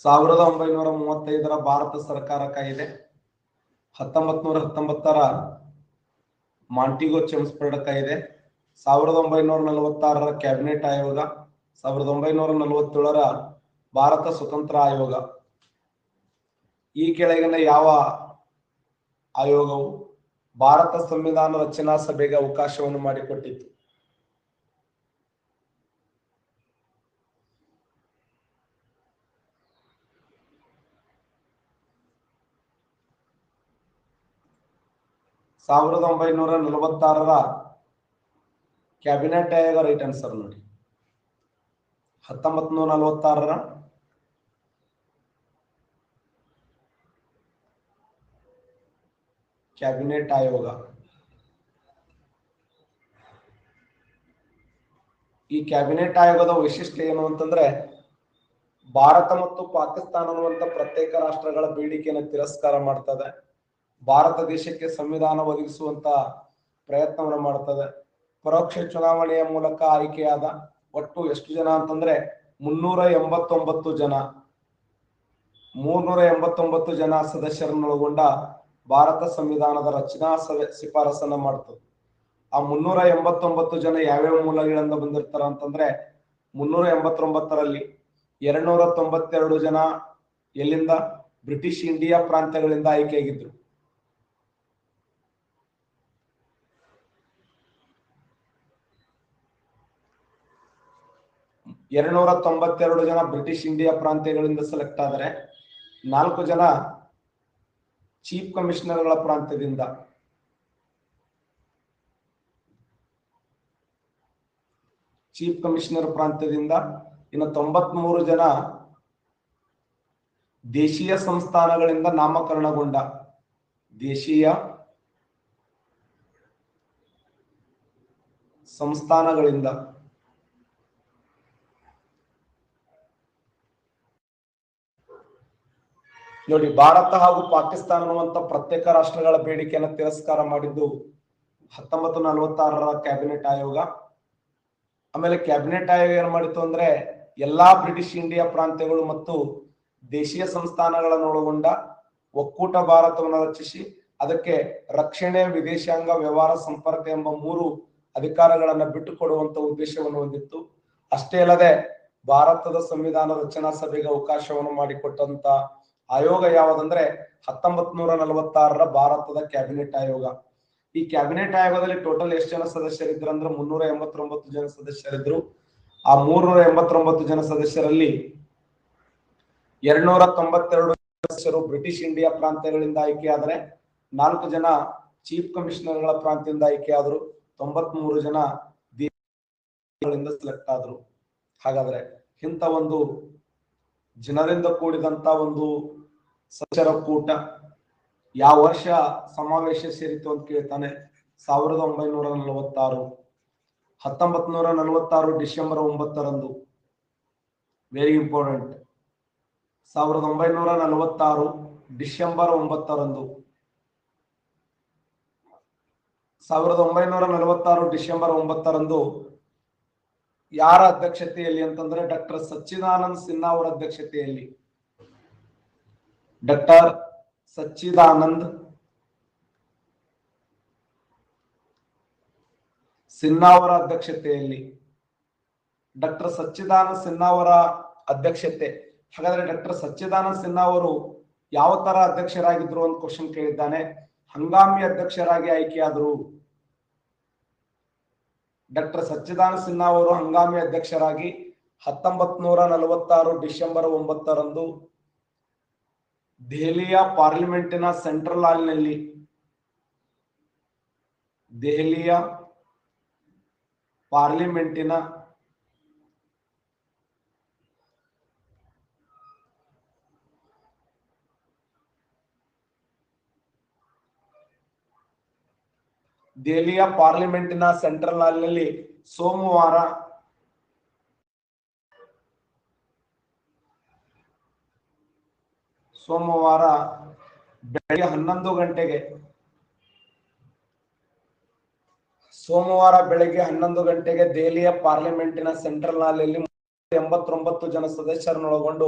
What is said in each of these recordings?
1935ರ ಭಾರತ ಸರ್ಕಾರ ಕಾಯ್ದೆ, 1919ರ ಮಾಂಟಿಗೋ ಚೆಮ್ಸ್ಫರ್ಡ್ ಕಾಯ್ದೆ, 1946ರ ಕ್ಯಾಬಿನೆಟ್ ಆಯೋಗ, 1947ರ ಭಾರತ ಸ್ವತಂತ್ರ ಆಯೋಗ. ಈ ಕೆಳಗಿನ ಯಾವ ಆಯೋಗವು ಭಾರತ ಸಂವಿಧಾನ ರಚನಾ ಸಭೆಗೆ ಅವಕಾಶವನ್ನು ಮಾಡಿಕೊಟ್ಟಿತು? ಸಾವಿರದ 1946ರ ಕ್ಯಾಬಿನೆಟ್ ಆಯೋಗ ರೈಟ್ ಆನ್ಸರ್ ನೋಡಿ. 1946ರ ಕ್ಯಾಬಿನೆಟ್ ಆಯೋಗ. ಈ ಕ್ಯಾಬಿನೆಟ್ ಆಯೋಗದ ವೈಶಿಷ್ಟ್ಯ ಏನು ಅಂತಂದ್ರೆ, ಭಾರತ ಮತ್ತು ಪಾಕಿಸ್ತಾನ ಅನ್ನುವಂತ ಪ್ರತ್ಯೇಕ ರಾಷ್ಟ್ರಗಳ ಬೇಡಿಕೆಯನ್ನು ತಿರಸ್ಕಾರ ಮಾಡ್ತದೆ. ಭಾರತ ದೇಶಕ್ಕೆ ಸಂವಿಧಾನ ಒದಗಿಸುವಂತ ಪ್ರಯತ್ನವನ್ನು ಮಾಡ್ತದೆ. ಪರೋಕ್ಷ ಚುನಾವಣೆಯ ಮೂಲಕ ಆಯ್ಕೆಯಾದ ಒಟ್ಟು ಎಷ್ಟು ಜನ ಅಂತಂದ್ರೆ 389 ಜನ, 389 ಜನ ಸದಸ್ಯರನ್ನೊಳಗೊಂಡ ಭಾರತ ಸಂವಿಧಾನದ ರಚನಾ ಶಿಫಾರಸನ್ನ ಮಾಡ್ತದೆ. ಆ 389 ಜನ ಯಾವ್ಯಾವ ಮೂಲಗಳಿಂದ ಬಂದಿರ್ತಾರ ಅಂತಂದ್ರೆ, 389ರಲ್ಲಿ 292 ಜನ ಎಲ್ಲಿಂದ? British India ಪ್ರಾಂತ್ಯಗಳಿಂದ ಆಯ್ಕೆಯಾಗಿದ್ರು. 292 ಜನ ಬ್ರಿಟಿಷ್ ಇಂಡಿಯಾ ಪ್ರಾಂತ್ಯಗಳಿಂದ ಸೆಲೆಕ್ಟ್ ಆದರೆ, 4 ಜನ ಚೀಫ್ ಕಮಿಷನರ್ಗಳ ಪ್ರಾಂತ್ಯದಿಂದ, ಚೀಫ್ ಕಮಿಷನರ್ ಪ್ರಾಂತ್ಯದಿಂದ, ಇನ್ನು 93 ಜನ ದೇಶೀಯ ಸಂಸ್ಥಾನಗಳಿಂದ ನಾಮಕರಣಗೊಂಡ, ದೇಶೀಯ ಸಂಸ್ಥಾನಗಳಿಂದ. ನೋಡಿ, ಭಾರತ ಹಾಗೂ ಪಾಕಿಸ್ತಾನ ಅನ್ನುವಂತ ಪ್ರತ್ಯೇಕ ರಾಷ್ಟ್ರಗಳ ಬೇಡಿಕೆಯನ್ನು ತಿರಸ್ಕಾರ ಮಾಡಿದ್ದು 1946ರ ಕ್ಯಾಬಿನೆಟ್ ಆಯೋಗ. ಆಮೇಲೆ ಕ್ಯಾಬಿನೆಟ್ ಆಯೋಗ ಏನ್ ಮಾಡಿತ್ತು ಅಂದ್ರೆ, ಎಲ್ಲಾ ಬ್ರಿಟಿಷ್ ಇಂಡಿಯಾ ಪ್ರಾಂತ್ಯಗಳು ಮತ್ತು ದೇಶೀಯ ಸಂಸ್ಥಾನಗಳನ್ನು ಒಳಗೊಂಡ ಒಕ್ಕೂಟ ಭಾರತವನ್ನು ರಚಿಸಿ ಅದಕ್ಕೆ ರಕ್ಷಣೆ, ವಿದೇಶಾಂಗ ವ್ಯವಹಾರ, ಸಂಪರ್ಕ ಎಂಬ 3 ಅಧಿಕಾರಗಳನ್ನ ಬಿಟ್ಟುಕೊಡುವಂತ ಉದ್ದೇಶವನ್ನು ಹೊಂದಿತ್ತು. ಅಷ್ಟೇ ಅಲ್ಲದೆ ಭಾರತದ ಸಂವಿಧಾನ ರಚನಾ ಸಭೆಗೆ ಅವಕಾಶವನ್ನು ಮಾಡಿಕೊಟ್ಟಂತ ಆಯೋಗ ಯಾವುದಂದ್ರೆ 1946ರ ಭಾರತದ ಕ್ಯಾಬಿನೆಟ್ ಆಯೋಗ. ಈ ಕ್ಯಾಬಿನೆಟ್ ಆಯೋಗದಲ್ಲಿ ಟೋಟಲ್ ಎಷ್ಟು ಜನ ಸದಸ್ಯರಿದ್ರು ಅಂದ್ರೆ 389 ಜನ ಸದಸ್ಯರಿದ್ರು. ಆ 389 ಜನ ಸದಸ್ಯರಲ್ಲಿ 292 ಸದಸ್ಯರು ಬ್ರಿಟಿಷ್ ಇಂಡಿಯಾ ಪ್ರಾಂತ್ಯಗಳಿಂದ ಆಯ್ಕೆಯಾದರೆ, 4 ಜನ ಚೀಫ್ ಕಮಿಷನರ್ಗಳ ಪ್ರಾಂತ್ಯದಿಂದ ಆಯ್ಕೆಯಾದರು, 93 ಜನ ದೇಶಗಳಿಂದ ಸೆಲೆಕ್ಟ್ ಆದ್ರು. ಹಾಗಾದ್ರೆ ಇಂಥ ಒಂದು ಜನರಿಂದ ಕೂಡಿದಂತ ಒಂದು ಸಚಿವರ ಕೂಟ ಯಾವ ವರ್ಷ ಸಮಾವೇಶ ಸೇರಿತು ಅಂತ ಕೇಳ್ತಾನೆ. 1946. 1946 ಡಿಸೆಂಬರ್ 9ರಂದು. Very important. 1946 ಡಿಸೆಂಬರ್ 9ರಂದು. 1946 ಡಿಸೆಂಬರ್ 9ರಂದು ಯಾರ ಅಧ್ಯಕ್ಷತೆಯಲ್ಲಿ ಅಂತಂದ್ರೆ ಡಾಕ್ಟರ್ ಸಚ್ಚಿದಾನಂದ ಸಿನ್ಹಾ ಅವರ ಅಧ್ಯಕ್ಷತೆಯಲ್ಲಿ, ಡಾಕ್ಟರ್ ಸಚ್ಚಿದಾನಂದ್ ಸಿನ್ಹಾ ಅವರ ಅಧ್ಯಕ್ಷತೆಯಲ್ಲಿ, ಡಾಕ್ಟರ್ ಸಚ್ಚಿದಾನಂದ ಸಿನ್ಹಾ ಅವರ ಅಧ್ಯಕ್ಷತೆ. ಹಾಗಾದ್ರೆ ಡಾಕ್ಟರ್ ಸಚ್ಚಿದಾನಂದ ಸಿನ್ಹಾ ಅವರು ಯಾವ ತರ ಅಧ್ಯಕ್ಷರಾಗಿದ್ರು ಅಂತ ಕ್ವಶನ್ ಕೇಳಿದ್ದಾನೆ. ಹಂಗಾಮಿ ಅಧ್ಯಕ್ಷರಾಗಿ ಆಯ್ಕೆಯಾದರು. ಡಾಕ್ಟರ್ ಸಚ್ಚಿದಾನಂದ ಸಿನ್ಹಾ ಅವರು ಹಂಗಾಮಿ ಅಧ್ಯಕ್ಷರಾಗಿ 1946 ಡಿಸೆಂಬರ್ 9ರಂದು ದೆಹಲಿಯ ಪಾರ್ಲಿಮೆಂಟಿನ ಸೆಂಟ್ರಲ್ ಹಾಲ್ನಲ್ಲಿ, ದೆಹಲಿಯ ಪಾರ್ಲಿಮೆಂಟಿನ ಸೆಂಟ್ರಲ್ ಹಾಲ್ನಲ್ಲಿ ಸೋಮವಾರ ಬೆಳಗ್ಗೆ 11 ಗಂಟೆಗೆ, ಸೋಮವಾರ ಬೆಳಗ್ಗೆ 11 ಗಂಟೆಗೆ ದೆಹಲಿಯ ಪಾರ್ಲಿಮೆಂಟಿನ ಸೆಂಟ್ರಲ್ ಹಾಲ್ನಲ್ಲಿ 89 ಜನ ಸದಸ್ಯರನ್ನೊಳಗೊಂಡು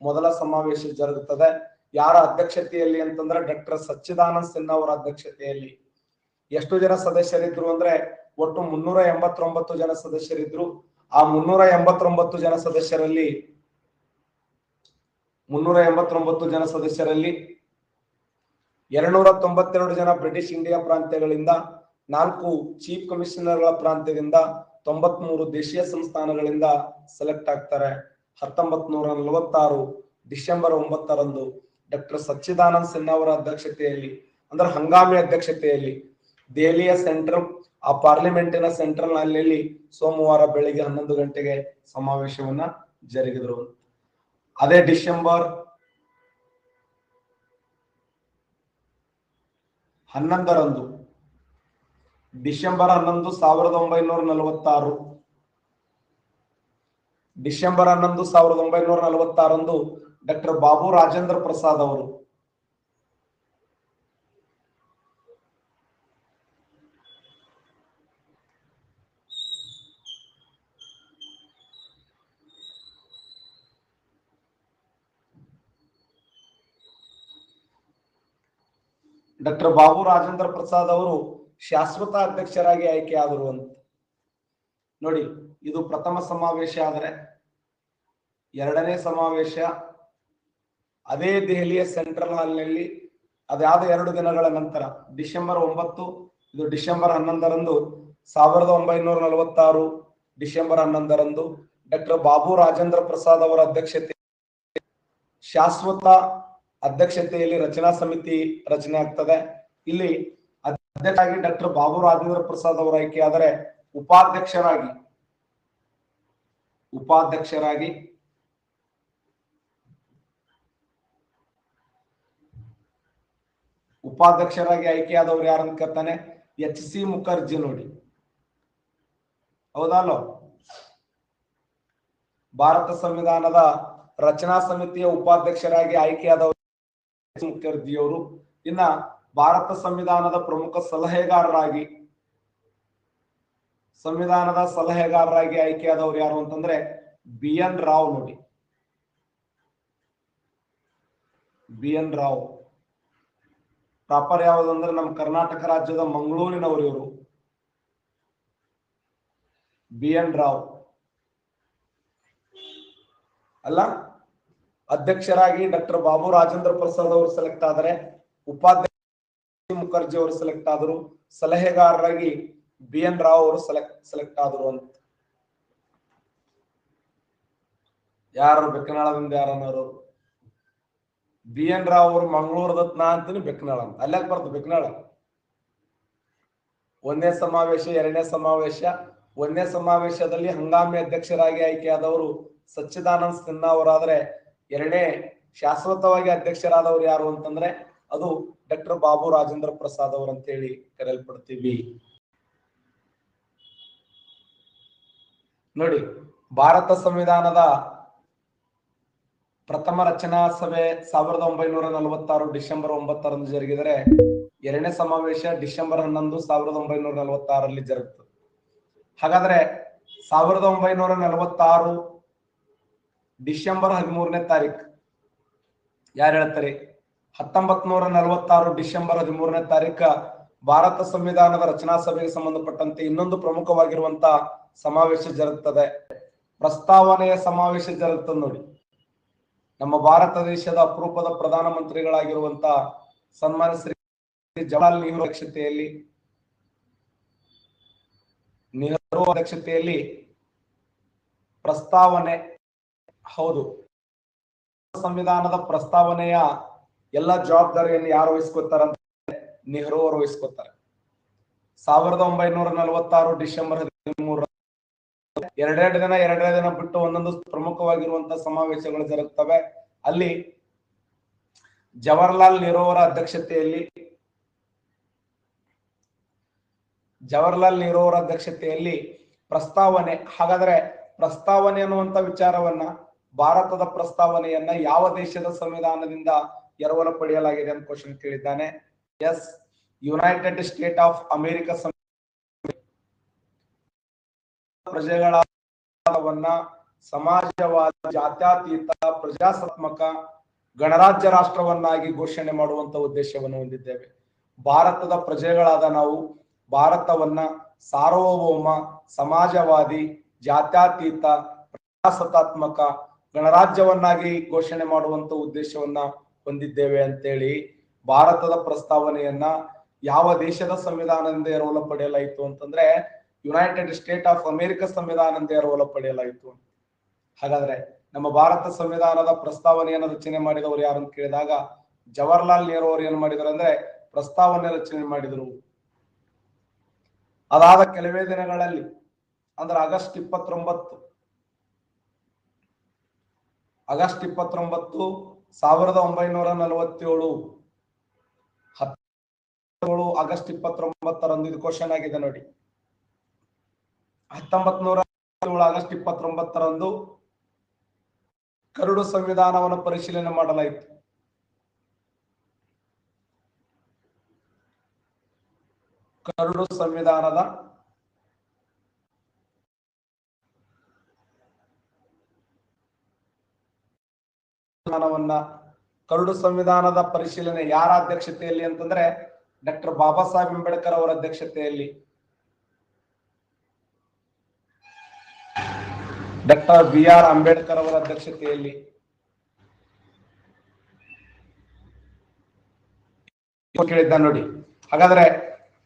ಮೊದಲ ಸಮಾವೇಶ ಜರುಗುತ್ತದೆ. ಯಾರ ಅಧ್ಯಕ್ಷತೆಯಲ್ಲಿ ಅಂತಂದ್ರೆ ಡಾಕ್ಟರ್ ಸಚ್ಚಿದಾನಂದ ಸಿನ್ಹಾ ಅವರ ಅಧ್ಯಕ್ಷತೆಯಲ್ಲಿ. ಎಷ್ಟು ಜನ ಸದಸ್ಯರಿದ್ರು ಅಂದ್ರೆ ಒಟ್ಟು 389 ಜನ ಸದಸ್ಯರಿದ್ರು. ಆ 389 ಜನ ಸದಸ್ಯರಲ್ಲಿ 292 ಜನ ಬ್ರಿಟಿಷ್ ಇಂಡಿಯಾ ಪ್ರಾಂತ್ಯಗಳಿಂದ, 4 ಚೀಫ್ ಕಮಿಷನರ್ಗಳ ಪ್ರಾಂತ್ಯದಿಂದ, 93 ದೇಶೀಯ ಸಂಸ್ಥಾನಗಳಿಂದ ಸೆಲೆಕ್ಟ್ ಆಗ್ತಾರೆ. 1946 ಡಿಸೆಂಬರ್ 9ರಂದು ಡಾಕ್ಟರ್ ಸಚ್ಚಿದಾನಂದ ಸಿನ್ಹಾ ಅವರ ಅಧ್ಯಕ್ಷತೆಯಲ್ಲಿ ಅಂದ್ರೆ ಹಂಗಾಮಿ ಅಧ್ಯಕ್ಷತೆಯಲ್ಲಿ ದೆಹಲಿಯ ಸೆಂಟ್ರಲ್ ಆ ಪಾರ್ಲಿಮೆಂಟಿನ ಸೆಂಟ್ರಲ್ ನಲ್ಲಿ ಸೋಮವಾರ ಬೆಳಿಗ್ಗೆ 11 ಗಂಟೆಗೆ ಸಮಾವೇಶವನ್ನ ಜರುಗಿದ್ರು. ಅದೇ December 11 December 11 1946 December 11 1946 doctor Babu Rajendra Prasad ಅವರು ಶಾಶ್ವತ ಅಧ್ಯಕ್ಷರಾಗಿ ಆಯ್ಕೆ ಆದರು ಅಂತ ನೋಡಿ. ಇದು ಪ್ರಥಮ ಸಮಾವೇಶ. ಆದ್ರೆ ಎರಡನೇ ಸಮಾವೇಶ ಅದೇ ದೆಹಲಿಯ ಸೆಂಟ್ರಲ್ ಹಾಲ್ನಲ್ಲಿ ಅದಾದ 2 ದಿನಗಳ ನಂತರ ಡಿಸೆಂಬರ್ 9 ಇದು ಡಿಸೆಂಬರ್ 11ರಂದು 1946 ಡಿಸೆಂಬರ್ 11ರಂದು ಡಾಕ್ಟರ್ ಬಾಬು ರಾಜೇಂದ್ರ ಪ್ರಸಾದ್ ಅವರ ಅಧ್ಯಕ್ಷತೆ ಶಾಶ್ವತ ಅಧ್ಯಕ್ಷತೆಯಲ್ಲಿ ರಚನಾ ಸಮಿತಿ ರಚನೆ ಆಗ್ತದೆ. ಇಲ್ಲಿ ಅಧ್ಯಕ್ಷರಾಗಿ ಡಾಕ್ಟರ್ ಬಾಬು ರಾಜೇಂದ್ರ ಪ್ರಸಾದ್ ಅವರು ಆಯ್ಕೆ ಆದರೆ ಉಪಾಧ್ಯಕ್ಷರಾಗಿ ಆಯ್ಕೆಯಾದವರು ಯಾರಂತ ಕೇಳ್ತಾನೆ, HC ಮುಖರ್ಜಿ. ನೋಡಿ ಹೌದಲ್ಲೋ, ಭಾರತ ಸಂವಿಧಾನದ ರಚನಾ ಸಮಿತಿಯ ಉಪಾಧ್ಯಕ್ಷರಾಗಿ ಆಯ್ಕೆಯಾದವರು ಮುಖರ್ಜಿಯವರು. ಇನ್ನ ಭಾರತ ಸಂವಿಧಾನದ ಪ್ರಮುಖ ಸಲಹೆಗಾರರಾಗಿ ಆಯ್ಕೆಯಾದವರು ಯಾರು ಅಂತಂದ್ರೆ BN ರಾವ್. ನೋಡಿ BN ರಾವ್ ಪ್ರಾಪರ್ ಯಾವುದಂದ್ರೆ ನಮ್ಮ ಕರ್ನಾಟಕ ರಾಜ್ಯದ ಮಂಗಳೂರಿನವರು ಇವರು. BN ರಾವ್ ಅಲ್ಲ, ಅಧ್ಯಕ್ಷರಾಗಿ ಡಾಕ್ಟರ್ ಬಾಬು ರಾಜೇಂದ್ರ ಪ್ರಸಾದ್ ಅವರು ಸೆಲೆಕ್ಟ್ ಆದರೆ, ಉಪಾಧ್ಯಕ್ಷ ಮುಖರ್ಜಿ ಅವರು ಸೆಲೆಕ್ಟ್ ಆದರು, ಸಲಹೆಗಾರರಾಗಿ BN ರಾವ್ ಅವರು ಸೆಲೆಕ್ಟ್ ಆದರು ಅಂತ. ಯಾರು ಬೆಕ್ಕನಾಳದಿಂದ ಯಾರನ್ನವರು BN ರಾವ್ ಅವರು ಮಂಗಳೂರದತ್ನ ಅಂತೀನಿ, ಬೆಕ್ಕನಾಳ ಅಂತ ಅಲ್ಲಾಕ್ ಬರ್ತದೆ. ಬೆಕ್ಕನಾಳ ಒಂದನೇ ಸಮಾವೇಶ, ಎರಡನೇ ಸಮಾವೇಶ. ಒಂದನೇ ಸಮಾವೇಶದಲ್ಲಿ ಹಂಗಾಮಿ ಅಧ್ಯಕ್ಷರಾಗಿ ಆಯ್ಕೆಯಾದವರು ಸಚ್ಚಿದಾನಂದ ಸಿನ್ಹಾ ಅವರಾದ್ರೆ, ಎರಡನೇ ಶಾಶ್ವತವಾಗಿ ಅಧ್ಯಕ್ಷರಾದವರು ಯಾರು ಅಂತಂದ್ರೆ ಅದು ಡಾಕ್ಟರ್ ಬಾಬು ರಾಜೇಂದ್ರ ಪ್ರಸಾದ್ ಅವರು ಅಂತೇಳಿ ಕರೆಯಲ್ಪಡ್ತೀವಿ. ನೋಡಿ, ಭಾರತ ಸಂವಿಧಾನದ ಪ್ರಥಮ ರಚನಾ ಸಭೆ 1946 ಡಿಸೆಂಬರ್ 9ರಂದು ಜರುಗಿದರೆ, ಎರಡನೇ ಸಮಾವೇಶ ಡಿಸೆಂಬರ್ 11 1946ರಲ್ಲಿ ಜರುಗುತ್ತದೆ. ಹಾಗಾದ್ರೆ 1946 ಡಿಸೆಂಬರ್ 13ನೇ ತಾರೀಕು ಯಾರು ಹೇಳ್ತಾರೆ? 1946 ಡಿಸೆಂಬರ್ 13ನೇ ತಾರೀಕ ಭಾರತ ಸಂವಿಧಾನದ ರಚನಾ ಸಭೆಗೆ ಸಂಬಂಧಪಟ್ಟಂತೆ ಇನ್ನೊಂದು ಪ್ರಮುಖವಾಗಿರುವಂತ ಸಮಾವೇಶ ಜರುಗುತ್ತದೆ. ಪ್ರಸ್ತಾವನೆಯ ಸಮಾವೇಶ ಜರುಗುತ್ತದೆ. ನೋಡಿ, ನಮ್ಮ ಭಾರತ ದೇಶದ ಅಪರೂಪದ ಪ್ರಧಾನ ಮಂತ್ರಿಗಳಾಗಿರುವಂತ ಸನ್ಮಾನ್ಯ ಶ್ರೀ ಜವಾಹರ್ಲಾಲ್ ನೆಹರು ಅಧ್ಯಕ್ಷತೆಯಲ್ಲಿ ಪ್ರಸ್ತಾವನೆ, ಹೌದು, ಸಂವಿಧಾನದ ಪ್ರಸ್ತಾವನೆಯ ಎಲ್ಲ ಜವಾಬ್ದಾರಿಯನ್ನು ಯಾರು ವಹಿಸ್ಕೊತಾರ ಅಂತ ನೆಹರು ಅವರು ವಹಿಸ್ಕೊತಾರೆ. 1946 ಡಿಸೆಂಬರ್ 13 ಎರಡೇ ದಿನ ಬಿಟ್ಟು ಒಂದೊಂದು ಪ್ರಮುಖವಾಗಿರುವಂತಹ ಸಮಾವೇಶಗಳು ಜರುಗುತ್ತವೆ. ಅಲ್ಲಿ ಜವಾಹರ್ಲಾಲ್ ನೆಹರು ಅವರ ಅಧ್ಯಕ್ಷತೆಯಲ್ಲಿ ಪ್ರಸ್ತಾವನೆ. ಹಾಗಾದ್ರೆ ಪ್ರಸ್ತಾವನೆ ಅನ್ನುವಂತ ವಿಚಾರವನ್ನ, ಭಾರತದ ಪ್ರಸ್ತಾವನೆಯನ್ನ ಯಾವ ದೇಶದ ಸಂವಿಧಾನದಿಂದ ಎರವಲು ಪಡೆಯಲಾಗಿದೆ ಅಂತ ಕ್ವಶನ್ ಕೇಳಿದ್ದಾನೆ. Yes, United State of America ಪ್ರಜೆಗಳನ್ನ ಸಮಾಜವಾದಿ, ಜಾತ್ಯತೀತ, ಪ್ರಜಾಸತ್ತಾತ್ಮಕ ಗಣರಾಜ್ಯ ರಾಷ್ಟ್ರವನ್ನಾಗಿ ಘೋಷಣೆ ಮಾಡುವಂತ ಉದ್ದೇಶವನ್ನು ಹೊಂದಿದ್ದೇವೆ. ಭಾರತದ ಪ್ರಜೆಗಳಾದ ನಾವು ಭಾರತವನ್ನ ಸಾರ್ವಭೌಮ, ಸಮಾಜವಾದಿ, ಜಾತ್ಯತೀತ, ಪ್ರಜಾಸತ್ತಾತ್ಮಕ ಗಣರಾಜ್ಯವನ್ನಾಗಿ ಘೋಷಣೆ ಮಾಡುವಂತ ಉದ್ದೇಶವನ್ನ ಹೊಂದಿದ್ದೇವೆ ಅಂತೇಳಿ ಭಾರತದ ಪ್ರಸ್ತಾವನೆಯನ್ನ ಯಾವ ದೇಶದ ಸಂವಿಧಾನದಿಂದ ಎರವಲು ಪಡೆಯಲಾಯಿತು ಅಂತಂದ್ರೆ ಯುನೈಟೆಡ್ ಸ್ಟೇಟ್ ಆಫ್ ಅಮೆರಿಕ ಸಂವಿಧಾನದಿಂದ ಎರವಲು ಪಡೆಯಲಾಯಿತು. ಹಾಗಾದ್ರೆ ನಮ್ಮ ಭಾರತ ಸಂವಿಧಾನದ ಪ್ರಸ್ತಾವನೆಯನ್ನು ರಚನೆ ಮಾಡಿದವರು ಯಾರು ಅಂತ ಕೇಳಿದಾಗ ಜವಾಹರ್ಲಾಲ್ ನೆಹರು ಅವರು ಏನ್ ಮಾಡಿದ್ರು ಅಂದ್ರೆ ಪ್ರಸ್ತಾವನೆ ರಚನೆ ಮಾಡಿದರು. ಅದಾದ ಕೆಲವೇ ದಿನಗಳಲ್ಲಿ ಅಂದ್ರೆ ಆಗಸ್ಟ್ 29 1947 ಆಗಸ್ಟ್ 29ರಂದು ಇದು ಕ್ವಶನ್ ಆಗಿದೆ ನೋಡಿ. 1907 ಆಗಸ್ಟ್ 29ರಂದು ಕರಡು ಸಂವಿಧಾನವನ್ನು ಪರಿಶೀಲನೆ ಮಾಡಲಾಯಿತು. ಕರಡು ಸಂವಿಧಾನದ ಪರಿಶೀಲನೆ ಯಾರ ಅಧ್ಯಕ್ಷತೆಯಲ್ಲಿ ಅಂತಂದ್ರೆ ಡಾಕ್ಟರ್ ಬಾಬಾ ಸಾಹೇಬ್ ಅಂಬೇಡ್ಕರ್ ಅವರ ಅಧ್ಯಕ್ಷತೆಯಲ್ಲಿ, ಡಾಕ್ಟರ್ BR ಅಂಬೇಡ್ಕರ್ ಅವರ ಅಧ್ಯಕ್ಷತೆಯಲ್ಲಿ ಕೇಳಿದ್ದ ನೋಡಿ. ಹಾಗಾದ್ರೆ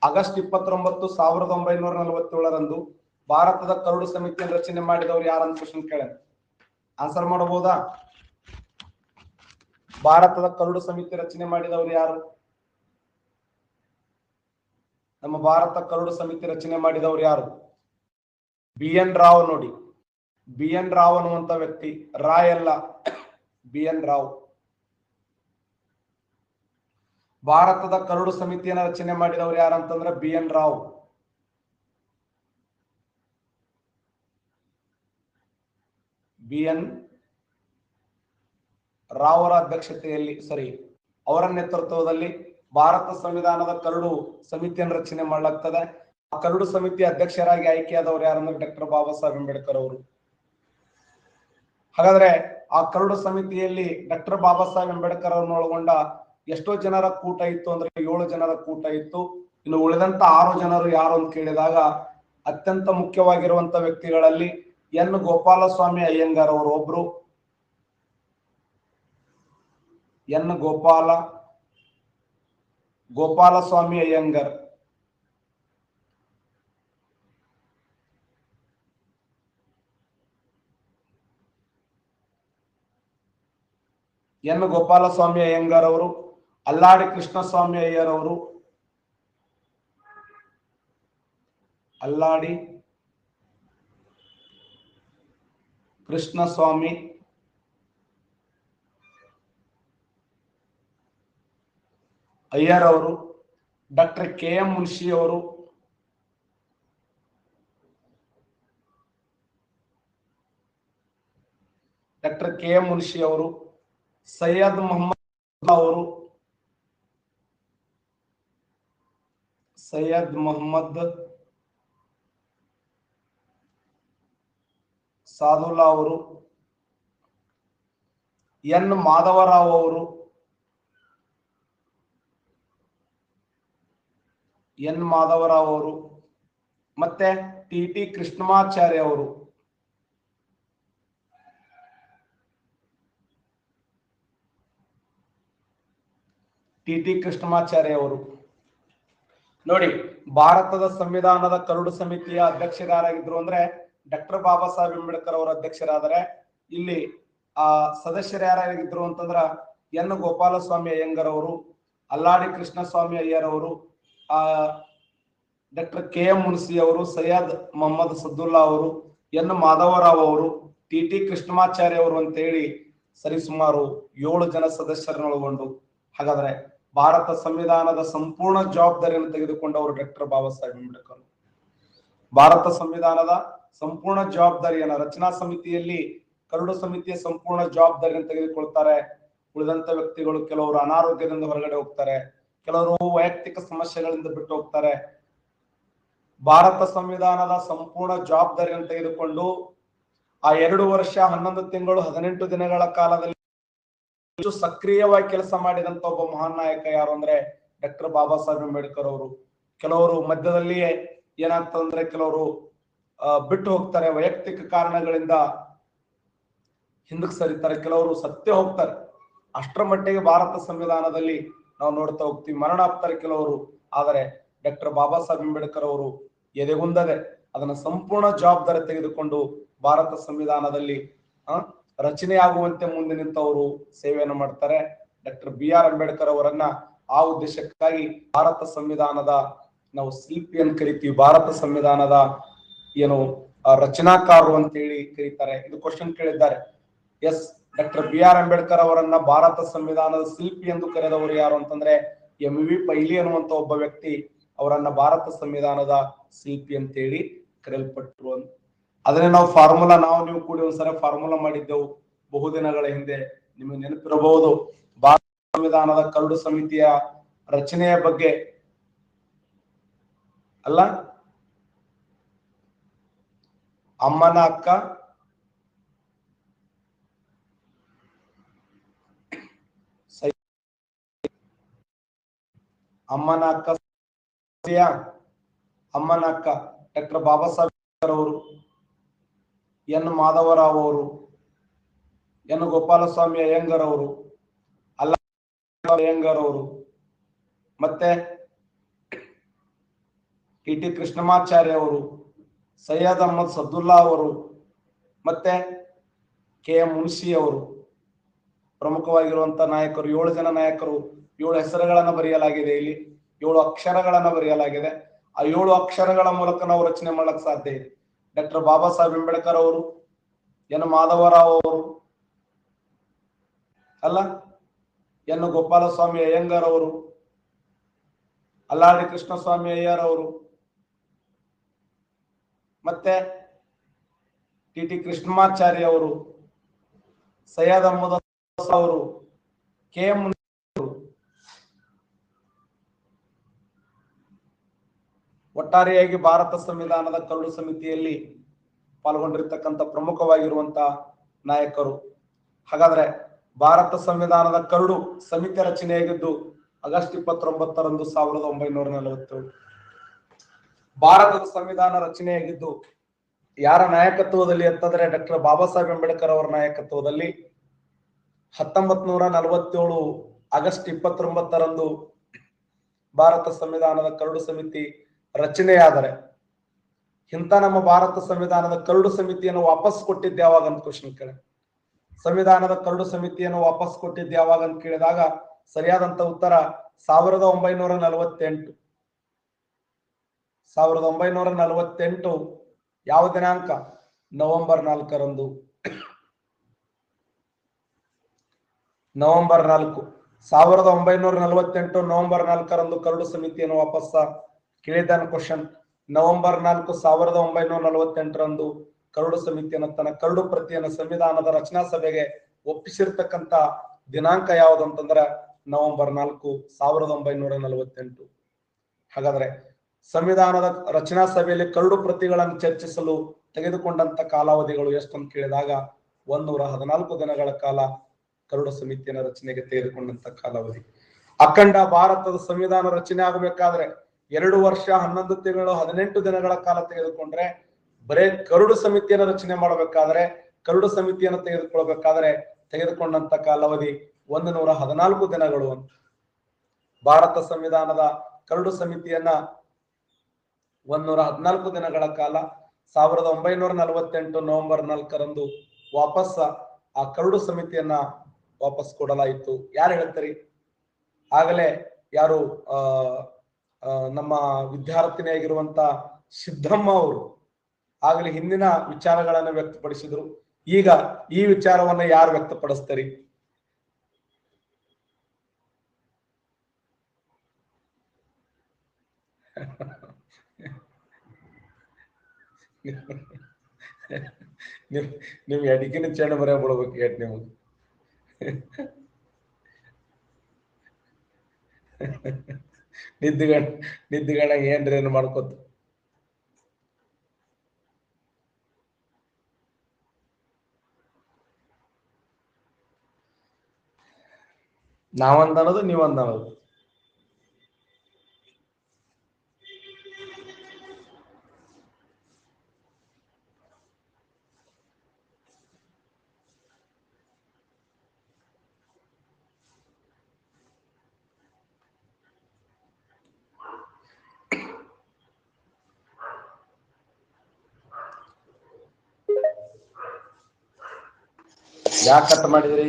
ಆಗಸ್ಟ್ 29, 1947ರಂದು ಭಾರತದ ಕರಡು ಸಮಿತಿಯನ್ನು ರಚನೆ ಮಾಡಿದವರು ಯಾರಂತ ಕ್ವಶನ್ ಕೇಳ ಆನ್ಸರ್ ಮಾಡಬಹುದಾ? ಭಾರತದ ಕರಡು ಸಮಿತಿ ರಚನೆ ಮಾಡಿದವರು ಯಾರು? ನಮ್ಮ ಭಾರತ ಕರಡು ಸಮಿತಿ ರಚನೆ ಮಾಡಿದವರು ಯಾರು? BN ರಾವ್ ನೋಡಿ. BN ರಾವ್ ಅನ್ನುವಂತ ವ್ಯಕ್ತಿ, ರಾಯ್ ಅಲ್ಲ, BN ರಾವ್. ಭಾರತದ ಕರಡು ಸಮಿತಿಯನ್ನು ರಚನೆ ಮಾಡಿದವರು ಯಾರಂತಂದ್ರೆ BN ರಾವ್. BN ರಾವ್ ಅವರ ಅಧ್ಯಕ್ಷತೆಯಲ್ಲಿ ಅವರ ನೇತೃತ್ವದಲ್ಲಿ ಭಾರತ ಸಂವಿಧಾನದ ಕರಡು ಸಮಿತಿಯನ್ನು ರಚನೆ ಮಾಡಲಾಗ್ತದೆ. ಆ ಕರಡು ಸಮಿತಿ ಅಧ್ಯಕ್ಷರಾಗಿ ಆಯ್ಕೆಯಾದವರು ಯಾರಂದ್ರೆ ಡಾಕ್ಟರ್ ಬಾಬಾ ಸಾಹೇಬ್ ಅಂಬೇಡ್ಕರ್ ಅವರು. ಹಾಗಾದ್ರೆ ಆ ಕರಡು ಸಮಿತಿಯಲ್ಲಿ ಡಾಕ್ಟರ್ ಬಾಬಾ ಸಾಹೇಬ್ ಅಂಬೇಡ್ಕರ್ ಅವರನ್ನು ಒಳಗೊಂಡ ಎಷ್ಟೋ ಜನರ ಕೂಟ ಇತ್ತು ಅಂದ್ರೆ 7 ಜನರ ಕೂಟ ಇತ್ತು. ಇನ್ನು ಉಳಿದಂತ 6 ಜನರು ಯಾರು ಅಂತ ಕೇಳಿದಾಗ ಅತ್ಯಂತ ಮುಖ್ಯವಾಗಿರುವಂತ ವ್ಯಕ್ತಿಗಳಲ್ಲಿ ಎನ್ ಗೋಪಾಲಸ್ವಾಮಿ ಅಯ್ಯಂಗಾರ್ ಅವರು ಒಬ್ರು, ಎನ್ ಗೋಪಾಲಸ್ವಾಮಿ ಅಯ್ಯಂಗಾರ್, ಎನ್ ಗೋಪಾಲಸ್ವಾಮಿ ಅಯ್ಯಂಗಾರ್ ಅವರು, ಅಲ್ಲಾಡಿ ಕೃಷ್ಣಸ್ವಾಮಿ ಅಯ್ಯರ್ ಅವರು, ಅಲ್ಲಾಡಿ ಕೃಷ್ಣಸ್ವಾಮಿ ಅಯ್ಯರ್ ಅವರು, ಡಾಕ್ಟರ್ KM ಮುನ್ಷಿ ಅವರು, ಸೈಯದ್ ಮೊಹಮ್ಮದ್ ಸಾದುಲ್ಲಾ ಅವರು, ಎನ್ ಮಾಧವರಾವ್ ಅವರು, ಮತ್ತೆ TT ಕೃಷ್ಣಮಾಚಾರ್ಯ ಅವರು. ನೋಡಿ, ಭಾರತದ ಸಂವಿಧಾನದ ಕರಡು ಸಮಿತಿಯ ಅಧ್ಯಕ್ಷರಾಗಿದ್ರು ಅಂದ್ರೆ ಡಾಕ್ಟರ್ ಬಾಬಾ ಸಾಹೇಬ್ ಅಂಬೇಡ್ಕರ್ ಅವರ ಅಧ್ಯಕ್ಷರಾದರೆ, ಇಲ್ಲಿ ಸದಸ್ಯರು ಯಾರಾಗಿದ್ರು ಅಂತಂದ್ರ ಎನ್ ಗೋಪಾಲಸ್ವಾಮಿ ಅಯ್ಯಂಗಾರ್ ಅವರು, ಅಲ್ಲಾಡಿ ಕೃಷ್ಣಸ್ವಾಮಿ ಅಯ್ಯರ್ ಅವರು, ಡಾಕ್ಟರ್ KM ಮುನ್ಷಿ ಅವರು, ಸೈಯದ್ ಮೊಹಮ್ಮದ್ ಸದುಲ್ಲಾ ಅವರು, ಎನ್ ಮಾಧವರಾವ್ ಅವರು, TT ಕೃಷ್ಣಮಾಚಾರ್ಯ ಅವರು ಅಂತ ಹೇಳಿ ಸರಿಸುಮಾರು 7 ಜನ ಸದಸ್ಯರನ್ನು ಒಳಗೊಂಡು. ಹಾಗಾದ್ರೆ ಭಾರತ ಸಂವಿಧಾನದ ಸಂಪೂರ್ಣ ಜವಾಬ್ದಾರಿಯನ್ನು ತೆಗೆದುಕೊಂಡವರು ಡಾಕ್ಟರ್ ಬಾಬಾ ಸಾಹೇಬ್ ಅಂಬೇಡ್ಕರ್. ಭಾರತ ಸಂವಿಧಾನದ ಸಂಪೂರ್ಣ ಜವಾಬ್ದಾರಿಯನ್ನ ರಚನಾ ಸಮಿತಿಯಲ್ಲಿ ಕರಡು ಸಮಿತಿಯ ಸಂಪೂರ್ಣ ಜವಾಬ್ದಾರಿಯನ್ನು ತೆಗೆದುಕೊಳ್ತಾರೆ. ಉಳಿದಂತ ವ್ಯಕ್ತಿಗಳು ಕೆಲವರು ಅನಾರೋಗ್ಯದಿಂದ ಹೊರಗಡೆ ಹೋಗ್ತಾರೆ, ಕೆಲವರು ವೈಯಕ್ತಿಕ ಸಮಸ್ಯೆಗಳಿಂದ ಬಿಟ್ಟು ಹೋಗ್ತಾರೆ. ಭಾರತ ಸಂವಿಧಾನದ ಸಂಪೂರ್ಣ ಜವಾಬ್ದಾರಿಯನ್ನು ತೆಗೆದುಕೊಂಡು ಆ 2 ವರ್ಷ 11 ತಿಂಗಳು 18 ದಿನಗಳ ಕಾಲದಲ್ಲಿ ಸಕ್ರಿಯವಾಗಿ ಕೆಲಸ ಮಾಡಿದಂತ ಒಬ್ಬ ಮಹಾನ್ ನಾಯಕ ಯಾರು ಅಂದ್ರೆ ಡಾಕ್ಟರ್ ಬಾಬಾ ಸಾಹೇಬ್ ಅಂಬೇಡ್ಕರ್ ಅವರು. ಕೆಲವರು ಮಧ್ಯದಲ್ಲಿಯೇ ಏನಾಗ್ತದಂದ್ರೆ ಕೆಲವರು ಬಿಟ್ಟು ಹೋಗ್ತಾರೆ, ವೈಯಕ್ತಿಕ ಕಾರಣಗಳಿಂದ ಹಿಂದಕ್ಕೆ ಸರಿತಾರೆ, ಕೆಲವರು ಸತ್ಯ ಹೋಗ್ತಾರೆ. ಅಷ್ಟರ ಮಟ್ಟಿಗೆ ಭಾರತ ಸಂವಿಧಾನದಲ್ಲಿ ನಾವು ನೋಡ್ತಾ ಹೋಗ್ತೀವಿ. ಮರಣಾಪ್ತಾರೆ ಕೆಲವರು. ಆದರೆ ಡಾಕ್ಟರ್ ಬಾಬಾ ಸಾಹೇಬ್ ಅಂಬೇಡ್ಕರ್ ಅವರು ಎದೆಗುಂದದೆ ಅದನ್ನ ಸಂಪೂರ್ಣ ಜವಾಬ್ದಾರಿ ತೆಗೆದುಕೊಂಡು ಭಾರತ ಸಂವಿಧಾನದಲ್ಲಿ ರಚನೆ ಆಗುವಂತೆ ಮುಂದೆ ನಿಂತವರು ಸೇವೆಯನ್ನು ಮಾಡ್ತಾರೆ. ಡಾಕ್ಟರ್ BR ಅಂಬೇಡ್ಕರ್ ಅವರನ್ನ ಆ ಉದ್ದೇಶಕ್ಕಾಗಿ ಭಾರತ ಸಂವಿಧಾನದ ನಾವು ಶಿಲ್ಪಿಯನ್ನು ಕರಿತೀವಿ. ಭಾರತ ಸಂವಿಧಾನದ ಏನು ರಚನಾಕಾರರು ಅಂತ ಹೇಳಿ ಕರೀತಾರೆ. ಇದು ಕ್ವಶನ್ ಕೇಳಿದ್ದಾರೆ. ಎಸ್, ಡಾಕ್ಟರ್ BR ಅಂಬೇಡ್ಕರ್ ಅವರನ್ನ ಭಾರತ ಸಂವಿಧಾನದ ಶಿಲ್ಪಿ ಎಂದು ಕರೆದವರು ಯಾರು ಅಂತಂದ್ರೆ MV ಪೈಲಿ ಅನ್ನುವಂತ ಒಬ್ಬ ವ್ಯಕ್ತಿ ಅವರನ್ನ ಭಾರತ ಸಂವಿಧಾನದ ಶಿಲ್ಪಿ ಅಂತ ಹೇಳಿ ಕರೆಯಲ್ಪಟ್ಟರು ಅಂತ. ಅದನ್ನೇ ನಾವು ಫಾರ್ಮುಲಾ, ನೀವು ಕೂಡಿ ಒಂದ್ಸಲ ಫಾರ್ಮುಲಾ ಮಾಡಿದ್ದೆವು ಬಹುದಿನಗಳ ಹಿಂದೆ, ನಿಮಗೆ ನೆನಪಿರಬಹುದು. ಭಾರತ ಸಂವಿಧಾನದ ಕರಡು ಸಮಿತಿಯ ರಚನೆಯ ಬಗ್ಗೆ ಅಲ್ಲ, ಅಮ್ಮನ ಅಕ್ಕ ಅಮ್ಮನ ಅಕ್ಕ ಡಾಕ್ಟರ್ ಬಾಬಾ ಸಾಹೇಬ್ ಅವರು, ಎನ್ ಮಾಧವರಾವ್ ಅವರು, ಎನ್ ಗೋಪಾಲಸ್ವಾಮಿ ಅಯ್ಯಂಗರ್ ಅವರು, ಅಲ್ಲ ಅಯ್ಯಂಗರ್ ಅವರು, ಮತ್ತೆ ಟಿ ಕೃಷ್ಣಮಾಚಾರ್ಯ ಅವರು, ಸೈಯದ್ ಅಹಮದ್ ಸದ್ದುಲ್ಲಾ ಅವರು, ಮತ್ತೆ KM ಮುನ್ಷಿ ಅವರು ಪ್ರಮುಖವಾಗಿರುವಂತಹ ನಾಯಕರು. 7 ಜನ ನಾಯಕರು, 7 ಹೆಸರುಗಳನ್ನ ಬರೆಯಲಾಗಿದೆ. ಇಲ್ಲಿ 7 ಅಕ್ಷರಗಳನ್ನ ಬರೆಯಲಾಗಿದೆ. ಆ 7 ಅಕ್ಷರಗಳ ಮೂಲಕ ನಾವು ರಚನೆ ಮಾಡಕ್ ಸಾಧ್ಯ ಇದೆ. ಡಾಕ್ಟರ್ ಬಾಬಾ ಸಾಹೇಬ್ ಅಂಬೇಡ್ಕರ್ ಅವರು, ಎನ್ ಮಾಧವರಾವ್ ಅವರು, ಅಲ್ಲ ಎನ್ ಗೋಪಾಲಸ್ವಾಮಿ ಅಯ್ಯಂಗರ್ ಅವರು, ಅಲ್ಲಾಡಿ ಕೃಷ್ಣಸ್ವಾಮಿ ಅಯ್ಯರ್ ಅವರು, ಮತ್ತೆ ಟಿ ಕೃಷ್ಣಮಾಚಾರ್ಯ ಅವರು, ಸೈಯದ್ ಅಹಮದ್ ಅವರು, KM ಒಟ್ಟಾರೆಯಾಗಿ ಭಾರತ ಸಂವಿಧಾನದ ಕರಡು ಸಮಿತಿಯಲ್ಲಿ ಪಾಲ್ಗೊಂಡಿರ್ತಕ್ಕಂಥ ಪ್ರಮುಖವಾಗಿರುವಂತಹ ನಾಯಕರು. ಹಾಗಾದ್ರೆ ಭಾರತ ಸಂವಿಧಾನದ ಕರಡು ಸಮಿತಿ ರಚನೆಯಾಗಿದ್ದು ಆಗಸ್ಟ್ 29ರಂದು 1947. ಭಾರತದ ಸಂವಿಧಾನ ರಚನೆಯಾಗಿದ್ದು ಯಾರ ನಾಯಕತ್ವದಲ್ಲಿ ಅಂತಂದ್ರೆ ಡಾಕ್ಟರ್ ಬಾಬಾ ಸಾಹೇಬ್ ಅಂಬೇಡ್ಕರ್ ಅವರ ನಾಯಕತ್ವದಲ್ಲಿ 1947 ಆಗಸ್ಟ್ 29ರಂದು ಭಾರತ ಸಂವಿಧಾನದ ಕರಡು ಸಮಿತಿ ರಚನೆಯಾದರೆ, ಇಂಥ ನಮ್ಮ ಭಾರತ ಸಂವಿಧಾನದ ಕರಡು ಸಮಿತಿಯನ್ನು ವಾಪಸ್ ಕೊಟ್ಟಿದ್ದೆ ಯಾವಾಗ ಅಂತ ಕ್ವಶನ್ ಕೇಳ. ಸಂವಿಧಾನದ ಕರಡು ಸಮಿತಿಯನ್ನು ವಾಪಸ್ ಕೊಟ್ಟಿದ್ದೆ ಯಾವಾಗ ಅಂತ ಕೇಳಿದಾಗ ಸರಿಯಾದಂತ ಉತ್ತರ 1948. 1948 ಯಾವ ದಿನಾಂಕ? ನವೆಂಬರ್ 4ರಂದು. ನವೆಂಬರ್ 4, 1948 ನವೆಂಬರ್ 4ರಂದು ಕರಡು ಸಮಿತಿಯನ್ನು ವಾಪಸ್ ಕೇಳಿದ್ದಾನೆ ಕ್ವಶನ್. ನವೆಂಬರ್ 4, 1948ರಂದು ಕರಡು ಸಮಿತಿಯನ್ನು ತನ್ನ ಕರಡು ಪ್ರತಿಯನ್ನು ಸಂವಿಧಾನದ ರಚನಾ ಸಭೆಗೆ ಒಪ್ಪಿಸಿರ್ತಕ್ಕಂಥ ದಿನಾಂಕ ಯಾವುದು ಅಂತಂದ್ರೆ ನವೆಂಬರ್ 4, 1948. ಹಾಗಾದ್ರೆ ಸಂವಿಧಾನದ ರಚನಾ ಸಭೆಯಲ್ಲಿ ಕರಡು ಪ್ರತಿಗಳನ್ನು ಚರ್ಚಿಸಲು ತೆಗೆದುಕೊಂಡಂತ ಕಾಲಾವಧಿಗಳು ಎಷ್ಟು ಅಂತ ಕೇಳಿದಾಗ 114 ದಿನಗಳ ಕಾಲ ಕರಡು ಸಮಿತಿಯ ರಚನೆಗೆ ತೆಗೆದುಕೊಂಡಂತ ಕಾಲಾವಧಿ. ಅಖಂಡ ಭಾರತದ ಸಂವಿಧಾನ ರಚನೆ ಆಗಬೇಕಾದ್ರೆ 2 ವರ್ಷ 11 ತಿಂಗಳು 18 ದಿನಗಳ ಕಾಲ ತೆಗೆದುಕೊಂಡ್ರೆ, ಬರೇ ಕರಡು ಸಮಿತಿಯನ್ನು ರಚನೆ ಮಾಡಬೇಕಾದ್ರೆ, ಕರಡು ಸಮಿತಿಯನ್ನು ತೆಗೆದುಕೊಳ್ಬೇಕಾದ್ರೆ ತೆಗೆದುಕೊಂಡಂತ ಕಾಲಾವಧಿ 114 ದಿನಗಳು ಅಂತ. ಭಾರತ ಸಂವಿಧಾನದ ಕರಡು ಸಮಿತಿಯನ್ನ 114 ದಿನಗಳ ಕಾಲ 1948 ನವೆಂಬರ್ 4ರಂದು ವಾಪಸ್ ಆ ಕರಡು ಸಮಿತಿಯನ್ನ ವಾಪಸ್ ಕೊಡಲಾಯಿತು. ಯಾರು ಹೇಳ್ತಾರೆ? ಆಗಲೇ ಯಾರು ನಮ್ಮ ವಿದ್ಯಾರ್ಥಿನಿಯಾಗಿರುವಂತ ಸಿದ್ದಮ್ಮ ಅವರು ಆಗಲೇ ಹಿಂದಿನ ವಿಚಾರಗಳನ್ನ ವ್ಯಕ್ತಪಡಿಸಿದ್ರು. ಈಗ ಈ ವಿಚಾರವನ್ನ ಯಾರು ವ್ಯಕ್ತಪಡಿಸ್ತಾರೆ? ನಿಮ್ ಅಡಿಕೆನ ಚೆಂಡ ಬರ ಬಿಡ್ಬೇಕು ಏಟ್ ನೀವು. ನಿದ್ದಿಗಣ ಏನ್ರೇನು ಮಾಡ್ಕೊತ ನಾವಂದ ಅನ್ನೋದು ನೀವಂದ ಅನ್ನೋದು. ಯಾಕೆ ಕಟ್ ಮಾಡಿದ್ರಿ?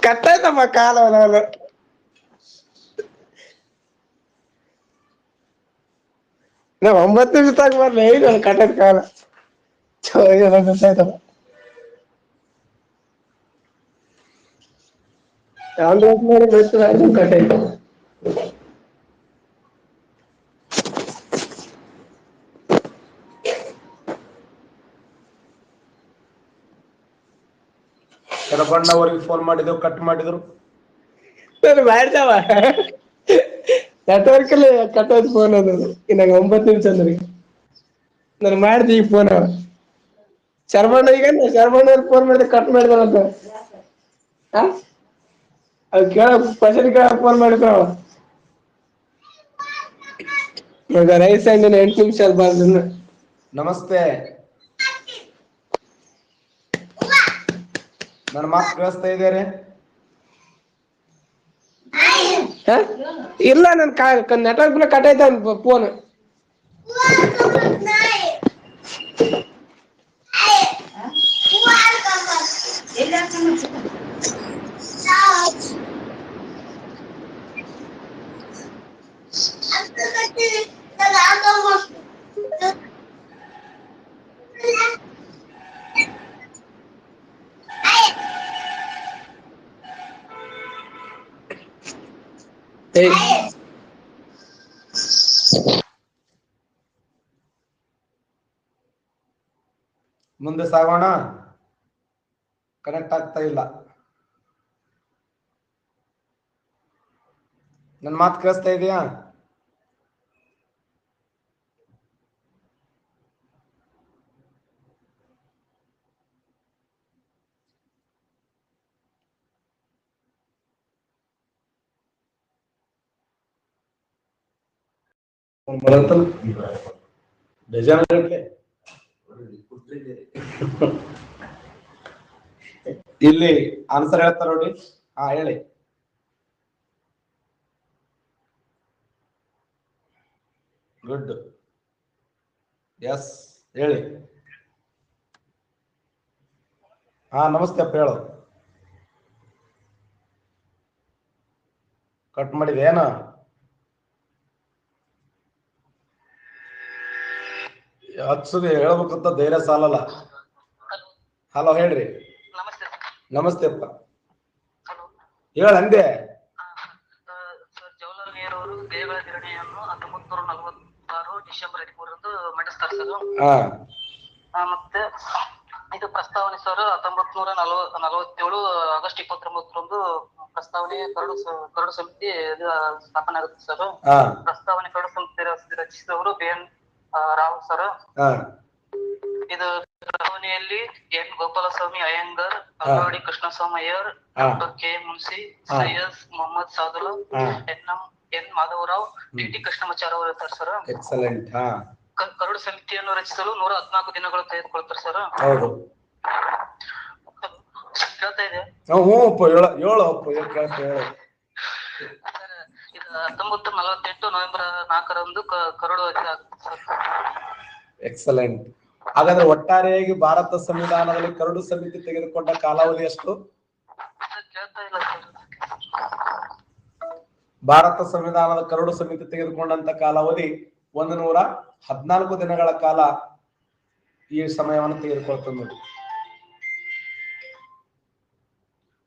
ಕಟ್ಟಾಯ್ತಮ್ಮ ಕಾಲ ನಾನು ನಾ 9 ನಿಮಿಷ ತಗ ಬರ್ಲಿ ಕಟ್ಟದ ಕಾಲ ಕಟ್ಟಾಯ್ತಮ್ಮ. ಕಟ್ಟಾಯ್ತು. ಶರಬಣ್ಣವರಿಗೆ ಫೋನ್ ಮಾಡಿದೆವು, ಕಟ್ ಮಾಡಿದ್ರು. ನಾನು ಮಾಡ್ತಾವ ನೆಟ್ವರ್ಕ್ ಅಲ್ಲಿ ಕಟ್ಟೋದು ಫೋನ್ ಅನ್ನೋದು ಇನ್ನಾಗ 9 ನಿಮಿಷ ಅಂದ್ರಿ ನಾನು ಮಾಡ್ದಿ ಈ ಫೋನ್ ಶರ್ಮಣ್ಣ ಈಗ ಶರ್ಮಣ್ಣ ಫೋನ್ ಮಾಡಿದೆ ಕಟ್ ಮಾಡಿದವಂತ ಅದು ಕೇಳ ಕ್ವಶನ್ ಕೇಳ ಫೋನ್ ಮಾಡಿದ್ರು. ಇವಾಗ ರೈಸ್ 8 ನಿಮಿಷ ಅಲ್ಬಾರ್ದು. ನಮಸ್ತೆ, ನನ್ನ ಮಾತು ಕೇಳಿಸ್ತಾ ಇದ್ದಾರೆ? ಇಲ್ಲ ನನ್ ನೆಟ್ವರ್ಕ್ ಕಟ್ಟಾಯ್ತ ಫೋನ್. ಮುಂದೆ ಸಾಗೋಣ. ಕನೆಕ್ಟ್ ಆಗ್ತಾ ಇಲ್ಲ. ನನ್ನ ಮಾತು ಕೇಳಿಸ್ತಾ ಇದೆಯಾ? ಇಲ್ಲಿ ಆನ್ಸರ್ ಹೇಳ್ತಾರ ನೋಡಿ. ಹಾ ಹೇಳಿ. ಗುಡ್, ಎಸ್ ಹೇಳಿ. ಹಾ ನಮಸ್ತೆ ಅಪ್ಪ, ಹೇಳು. ಕಟ್ ಮಾಡಿದೆ ಏನ? ಹಚ್ಚದೆ ಹೇಳ್ಬೇಕಂತ ಧೈರ್ಯ ಸಾಲಲ್ಲ. ಹಲೋ ಹೇಳ್ರಿ. ನಮಸ್ತೆ ಅಪ್ಪ, ಹೇಳ ಅಂದೆ. ಜವಾಹರ್ಲಾಲ್ ನೆಹರು ಅವರು ದೇಹಗಳ ನಿರ್ಣಯವನ್ನು 1946 ಡಿಸೆಂಬರ್ 13 ಮಂಡಿಸ್ತಾರೆ ಸರ್. ಮತ್ತೆ ಇದು ಪ್ರಸ್ತಾವನೆ ಸರ್ 1947 ಆಗಸ್ಟ್ 29 ಪ್ರಸ್ತಾವನೆ ಕರಡು ಸಮಿತಿ ಸ್ಥಾಪನೆ ಆಗುತ್ತೆ ಸರ್. ಪ್ರಸ್ತಾವನೆ ಕರಡು ಸಮಿತಿ ರಚಿಸಿದವರು BN ರಾವ್ ಸರ್. ಇದು ಪ್ರಸ್ತಾವನೆಯಲ್ಲಿ N Gopalaswami Ayyangar, Alladi Krishnaswami Ayyar, doctor K Munshi, Syed Mohammed Saadulla, N Madhavrao, T Krishnamachar ಅವರು ಇರ್ತಾರೆ ಸರ್. ಎಕ್ಸಲೆಂಟ್. ಕರಡು ಸಮಿತಿಯನ್ನು ರಚಿಸಲು 114 ದಿನಗಳು ತೆಗೆದುಕೊಳ್ತಾರೆ ಸರ್. ಹೌದು. ಕೇಳ್ತಾ ಇದೆ? ಇದು 1948 ನವೆಂಬರ್ 4ರಂದು ಕರಡು ಆಗುತ್ತೆ ಸರ್. ಎಕ್ಸಲೆಂಟ್. ಹಾಗಾದ್ರೆ ಒಟ್ಟಾರೆಯಾಗಿ ಭಾರತ ಸಂವಿಧಾನದಲ್ಲಿ ಕರಡು ಸಮಿತಿ ತೆಗೆದುಕೊಂಡ ಕಾಲಾವಧಿ ಎಷ್ಟು? ಭಾರತ ಸಂವಿಧಾನದ ಕರಡು ಸಮಿತಿ ತೆಗೆದುಕೊಂಡಂತ ಕಾಲಾವಧಿ 114 ದಿನಗಳ ಕಾಲ ಈ ಸಮಯವನ್ನು ತೆಗೆದುಕೊಳ್ತದೆ ನೋಡಿ.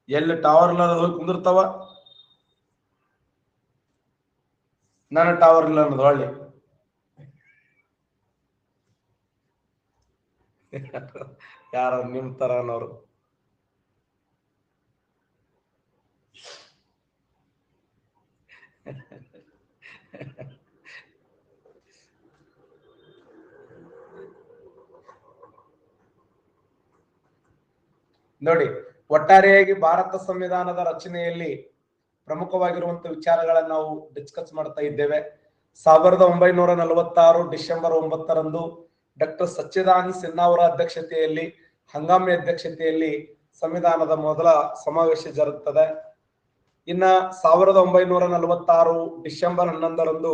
ಎಲ್ಲಿ ಟವರ್ ಇಲ್ಲ ಹೋಗಿ ಕುಂದಿರ್ತಾವ. ನನ್ನ ಟವರ್ ಇಲ್ಲ ಅನ್ನೋದು ಒಳ್ಳೆ ಯಾರ ನಿಮ್ ತರನವ್ರು. ನೋಡಿ, ಒಟ್ಟಾರೆಯಾಗಿ ಭಾರತ ಸಂವಿಧಾನದ ರಚನೆಯಲ್ಲಿ ಪ್ರಮುಖವಾಗಿರುವಂತಹ ವಿಚಾರಗಳನ್ನ ನಾವು ಡಿಸ್ಕಸ್ ಮಾಡ್ತಾ ಇದ್ದೇವೆ. 1946 ಡಿಸೆಂಬರ್ 9ರಂದು ಡಾಕ್ಟರ್ ಸಚ್ಚಿದಾನಂದ ಸಿನ್ಹಾ ಅವರ ಅಧ್ಯಕ್ಷತೆಯಲ್ಲಿ, ಹಂಗಾಮಿ ಅಧ್ಯಕ್ಷತೆಯಲ್ಲಿ ಸಂವಿಧಾನದ ಮೊದಲ ಸಮಾವೇಶ ಜರುಗುತ್ತದೆ. ಇನ್ನ 1946 ಡಿಸೆಂಬರ್ 11ರಂದು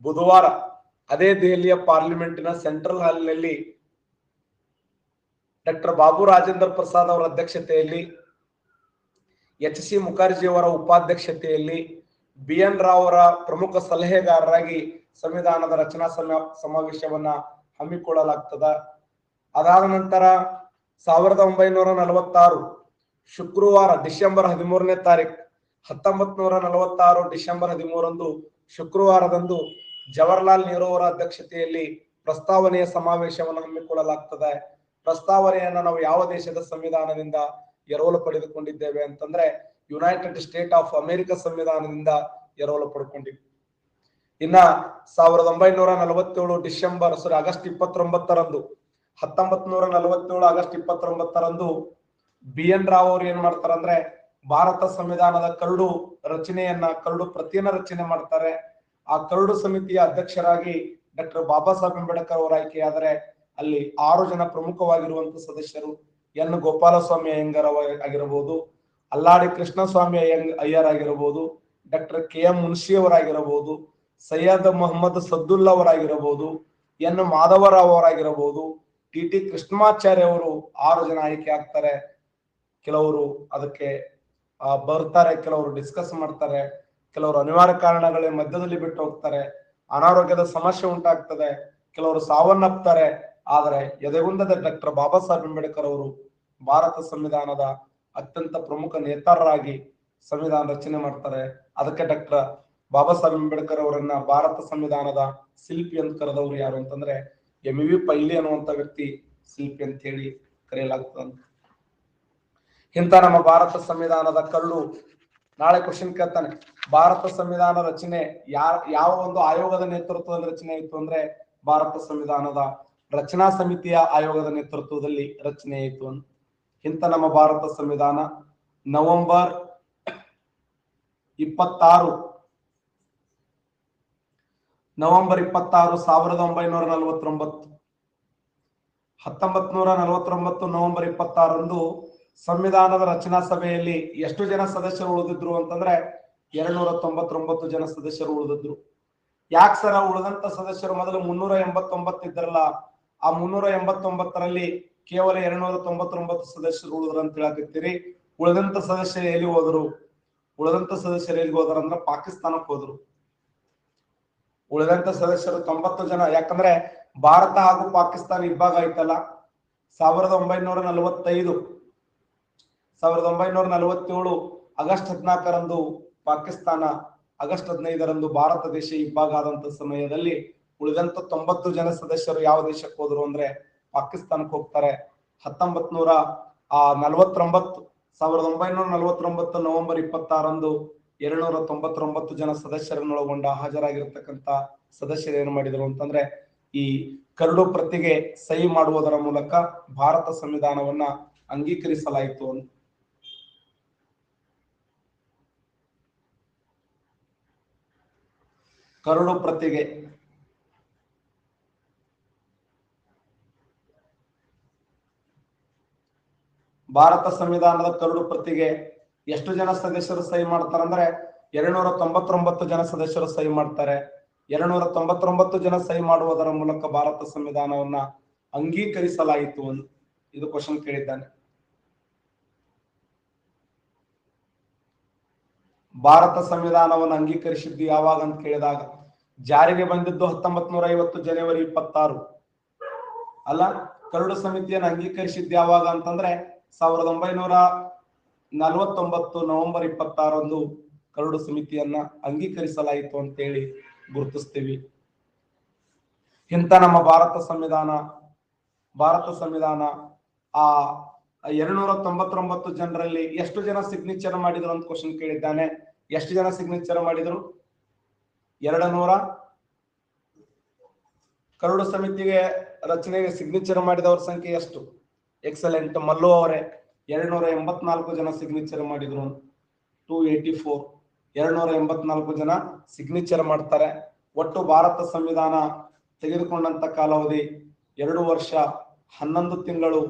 ಬುಧವಾರ ಅದೇ ದೆಹಲಿಯ ಪಾರ್ಲಿಮೆಂಟಿನ ಸೆಂಟ್ರಲ್ ಹಾಲ್ನಲ್ಲಿ ಡಾಕ್ಟರ್ ಬಾಬು ರಾಜೇಂದ್ರ ಪ್ರಸಾದ್ ಅವರ ಅಧ್ಯಕ್ಷತೆಯಲ್ಲಿ, ಎಚ್.ಸಿ. ಮುಖರ್ಜಿ ಅವರ ಉಪಾಧ್ಯಕ್ಷತೆಯಲ್ಲಿ, ಬಿ.ಎನ್. ರಾವ್ ಅವರ ಪ್ರಮುಖ ಸಲಹೆಗಾರರಾಗಿ ಸಂವಿಧಾನದ ರಚನಾ ಸಮಾವೇಶವನ್ನ ಹಮ್ಮಿಕೊಳ್ಳಲಾಗ್ತದ. ಅದಾದ ನಂತರ 1946 ಶುಕ್ರವಾರ ಡಿಸೆಂಬರ್ 13ನೇ ತಾರೀಕು 1946 ಡಿಸೆಂಬರ್ 13ರಂದು ಶುಕ್ರವಾರದಂದು ಜವಾಹರ್ಲಾಲ್ ನೆಹರು ಅವರ ಅಧ್ಯಕ್ಷತೆಯಲ್ಲಿ ಪ್ರಸ್ತಾವನೆಯ ಸಮಾವೇಶವನ್ನು ಹಮ್ಮಿಕೊಳ್ಳಲಾಗ್ತದೆ. ಪ್ರಸ್ತಾವನೆಯನ್ನ ನಾವು ಯಾವ ದೇಶದ ಸಂವಿಧಾನದಿಂದ ಎರವಲು ಪಡೆದುಕೊಂಡಿದ್ದೇವೆ ಅಂತಂದ್ರೆ ಯುನೈಟೆಡ್ ಸ್ಟೇಟ್ ಆಫ್ ಅಮೆರಿಕ ಸಂವಿಧಾನದಿಂದ ಎರವಲು ಪಡ್ಕೊಂಡಿದ್ವಿ. ಇನ್ನ 1947 ಆಗಸ್ಟ್ 29ರಂದು 1947 ಆಗಸ್ಟ್ 29ರಂದು ಬಿ.ಎನ್. ರಾವ್ ಅವರು ಏನ್ ಮಾಡ್ತಾರ ಅಂದ್ರೆ ಭಾರತ ಸಂವಿಧಾನದ ಕರಡು ಪ್ರತಿಯನ್ನ ರಚನೆ ಮಾಡ್ತಾರೆ. ಆ ಕರಡು ಸಮಿತಿಯ ಅಧ್ಯಕ್ಷರಾಗಿ ಡಾಕ್ಟರ್ ಬಾಬಾ ಸಾಹೇಬ್ ಅಂಬೇಡ್ಕರ್ ಅವರು ಆಯ್ಕೆಯಾದರೆ ಅಲ್ಲಿ 6 ಜನ ಪ್ರಮುಖವಾಗಿರುವಂತಹ ಸದಸ್ಯರು ಎನ್ ಗೋಪಾಲಸ್ವಾಮಿ ಅಯ್ಯಂಗಾರ್ ಆಗಿರಬಹುದು, ಅಲ್ಲಾಡಿ ಕೃಷ್ಣಸ್ವಾಮಿ ಅಯ್ಯರ್ ಆಗಿರಬಹುದು, ಡಾಕ್ಟರ್ ಕೆ.ಎಂ. ಮುನ್ಷಿ ಅವರಾಗಿರಬಹುದು, ಸೈಯದ್ ಮೊಹಮ್ಮದ್ ಸದ್ದುಲ್ಲಾ ಅವರಾಗಿರಬಹುದು, ಎನ್ ಮಾಧವರಾವ್ ಅವರಾಗಿರಬಹುದು, ಟಿ.ಟಿ. ಕೃಷ್ಣಮಾಚಾರ್ಯ ಅವರು 6 ಜನ ಆಯ್ಕೆ ಆಗ್ತಾರೆ. ಕೆಲವರು ಅದಕ್ಕೆ ಬರ್ತಾರೆ, ಕೆಲವರು ಡಿಸ್ಕಸ್ ಮಾಡ್ತಾರೆ, ಕೆಲವರು ಅನಿವಾರ್ಯ ಕಾರಣಗಳ ಮಧ್ಯದಲ್ಲಿ ಬಿಟ್ಟು ಹೋಗ್ತಾರೆ, ಅನಾರೋಗ್ಯದ ಸಮಸ್ಯೆ ಉಂಟಾಗ್ತದೆ, ಕೆಲವರು ಸಾವನ್ನಪ್ತಾರೆ. ಆದರೆ ಎದೆಗುಂದದ ಡಾಕ್ಟರ್ ಬಾಬಾ ಸಾಹೇಬ್ ಅಂಬೇಡ್ಕರ್ ಅವರು ಭಾರತ ಸಂವಿಧಾನದ ಅತ್ಯಂತ ಪ್ರಮುಖ ನೇತಾರರಾಗಿ ಸಂವಿಧಾನ ರಚನೆ ಮಾಡ್ತಾರೆ. ಅದಕ್ಕೆ ಡಾಕ್ಟರ್ ಬಾಬಾ ಸಾಹೇಬ್ ಅಂಬೇಡ್ಕರ್ ಅವರನ್ನ ಭಾರತ ಸಂವಿಧಾನದ ಶಿಲ್ಪಿ ಅಂತ ಕರೆದವರು ಯಾರು ಅಂತಂದ್ರೆ ಎಂ.ವಿ. ಪೈಲಿ ಅನ್ನುವಂತ ವ್ಯಕ್ತಿ ಶಿಲ್ಪಿ ಅಂತ ಹೇಳಿ ಕರೆಯಲಾಗ್ತದೆ. ಇಂಥ ನಮ್ಮ ಭಾರತ ಸಂವಿಧಾನದ ಕರಡು, ನಾಳೆ ಕ್ವಶನ್ ಕೇಳ್ತಾನೆ, ಭಾರತ ಸಂವಿಧಾನ ರಚನೆ ಯಾವ ಒಂದು ಆಯೋಗದ ನೇತೃತ್ವದಲ್ಲಿ ರಚನೆ ಆಯಿತು ಅಂದ್ರೆ ಭಾರತ ಸಂವಿಧಾನದ ರಚನಾ ಸಮಿತಿಯ ಆಯೋಗದ ನೇತೃತ್ವದಲ್ಲಿ ರಚನೆ ಆಯಿತು. ಇಂಥ ನಮ್ಮ ಭಾರತ ಸಂವಿಧಾನ ನವೆಂಬರ್ 26 1949 1949 ನವೆಂಬರ್ 26ರಂದು ಸಂವಿಧಾನದ ರಚನಾ ಸಭೆಯಲ್ಲಿ ಎಷ್ಟು ಜನ ಸದಸ್ಯರು ಉಳಿದಿದ್ರು ಅಂತಂದ್ರೆ 299 ಜನ ಸದಸ್ಯರು ಉಳಿದಿದ್ರು. ಯಾಕೆ ಸರ ಉಳಿದಂತ ಸದಸ್ಯರು ಮೊದಲು 389 ಇದ್ರಲ್ಲ, ಆ 389ರಲ್ಲಿ ಕೇವಲ 299 ಸದಸ್ಯರು ಉಳಿದ್ರು ಅಂತ ಹೇಳಕತ್ತೀರಿ. ಉಳಿದಂತ ಸದಸ್ಯರು ಎಲ್ಲಿ ಹೋದ್ರು? ಉಳಿದಂತ ಸದಸ್ಯರು ಎಲ್ಲಿಗೆ ಹೋದ್ರ ಅಂದ್ರೆ ಪಾಕಿಸ್ತಾನಕ್ಕೆ ಹೋದ್ರು. ಉಳಿದಂತ ಸದಸ್ಯರು 90 ಜನ, ಯಾಕಂದ್ರೆ ಭಾರತ ಹಾಗೂ ಪಾಕಿಸ್ತಾನ ಇಬ್ಬಾಗ ಆಯ್ತಲ್ಲ. 1947 ಆಗಸ್ಟ್ 14ರಂದು ಪಾಕಿಸ್ತಾನ, ಆಗಸ್ಟ್ 15ರಂದು ಭಾರತ ದೇಶ ಇಬ್ಬಾಗ ಆದಂತ ಸಮಯದಲ್ಲಿ ಉಳಿದಂತ 90 ಜನ ಸದಸ್ಯರು ಯಾವ ದೇಶಕ್ಕೆ ಹೋದ್ರು ಅಂದ್ರೆ ಪಾಕಿಸ್ತಾನಕ್ಕೆ ಹೋಗ್ತಾರೆ. 1949 ನವೆಂಬರ್ 26ರಂದು 299 ಜನ ಸದಸ್ಯರನ್ನೊಳಗೊಂಡ ಹಾಜರಾಗಿರ್ತಕ್ಕಂಥ ಸದಸ್ಯರು ಏನು ಮಾಡಿದ್ರು ಅಂತಂದ್ರೆ ಈ ಕರಡು ಪ್ರತಿಗೆ ಸಹಿ ಮಾಡುವುದರ ಮೂಲಕ ಭಾರತ ಸಂವಿಧಾನವನ್ನ ಅಂಗೀಕರಿಸಲಾಯಿತು. ಕರಡು ಪ್ರತಿಗೆ ಭಾರತ ಸಂವಿಧಾನದ ಕರಡು ಪ್ರತಿಗೆ ಎಷ್ಟು ಜನ ಸದಸ್ಯರು ಸಹಿ ಮಾಡ್ತಾರೆ ಅಂದ್ರೆ 299 ಜನ ಸದಸ್ಯರು ಸಹಿ ಮಾಡ್ತಾರೆ. 299 ಜನ ಸಹಿ ಮಾಡುವುದರ ಮೂಲಕ ಭಾರತ ಸಂವಿಧಾನವನ್ನ ಅಂಗೀಕರಿಸಲಾಯಿತು. ಇದು ಕ್ವಶನ್ ಕೇಳಿದ್ದಾನೆ. ಭಾರತ ಸಂವಿಧಾನವನ್ನು ಅಂಗೀಕರಿಸಿದ್ದು ಯಾವಾಗ ಅಂತ ಕೇಳಿದಾಗ ಜಾರಿಗೆ ಬಂದಿದ್ದು 1950 ಜನವರಿ 26 ಅಲ್ಲ. ಕರಡು ಸಮಿತಿಯನ್ನು ಅಂಗೀಕರಿಸಿದ್ದು ಯಾವಾಗ ಅಂತಂದ್ರೆ 1949 ನವೆಂಬರ್ 26ರಂದು ಕರಡು ಸಮಿತಿಯನ್ನ ಅಂಗೀಕರಿಸಲಾಯಿತು ಅಂತೇಳಿ ಗುರುತಿಸ್ತೀವಿ. ಇಂಥ ನಮ್ಮ ಭಾರತ ಸಂವಿಧಾನ ಆ 299 ಜನರಲ್ಲಿ ಎಷ್ಟು ಜನ ಸಿಗ್ನೇಚರ್ ಮಾಡಿದ್ರು ಅಂತ ಕ್ವಶನ್ ಕೇಳಿದ್ದಾನೆ. ಎಷ್ಟು ಜನ ಸಿಗ್ನೇಚರ್ ಮಾಡಿದ್ರು? 200. ಕರಡು ಸಮಿತಿಗೆ ರಚನೆಗೆ ಸಿಗ್ನೇಚರ್ ಮಾಡಿದವರ ಸಂಖ್ಯೆ ಎಷ್ಟು? ಎಕ್ಸಲೆಂಟ್, ಮಲ್ಲು ಅವರೇ 284 ಜನ ಸಿಗ್ನೇಚರ್ ಮಾಡಿದ್ರು. 284 284 ಜನ ಸಿಗ್ನೇಚರ್ ಮಾಡ್ತಾರೆ. ಒಟ್ಟು ಭಾರತ ಸಂವಿಧಾನ ತೆಗೆದುಕೊಂಡಂತ ಕಾಲಾವಧಿ 2 ವರ್ಷ 11 ತಿಂಗಳು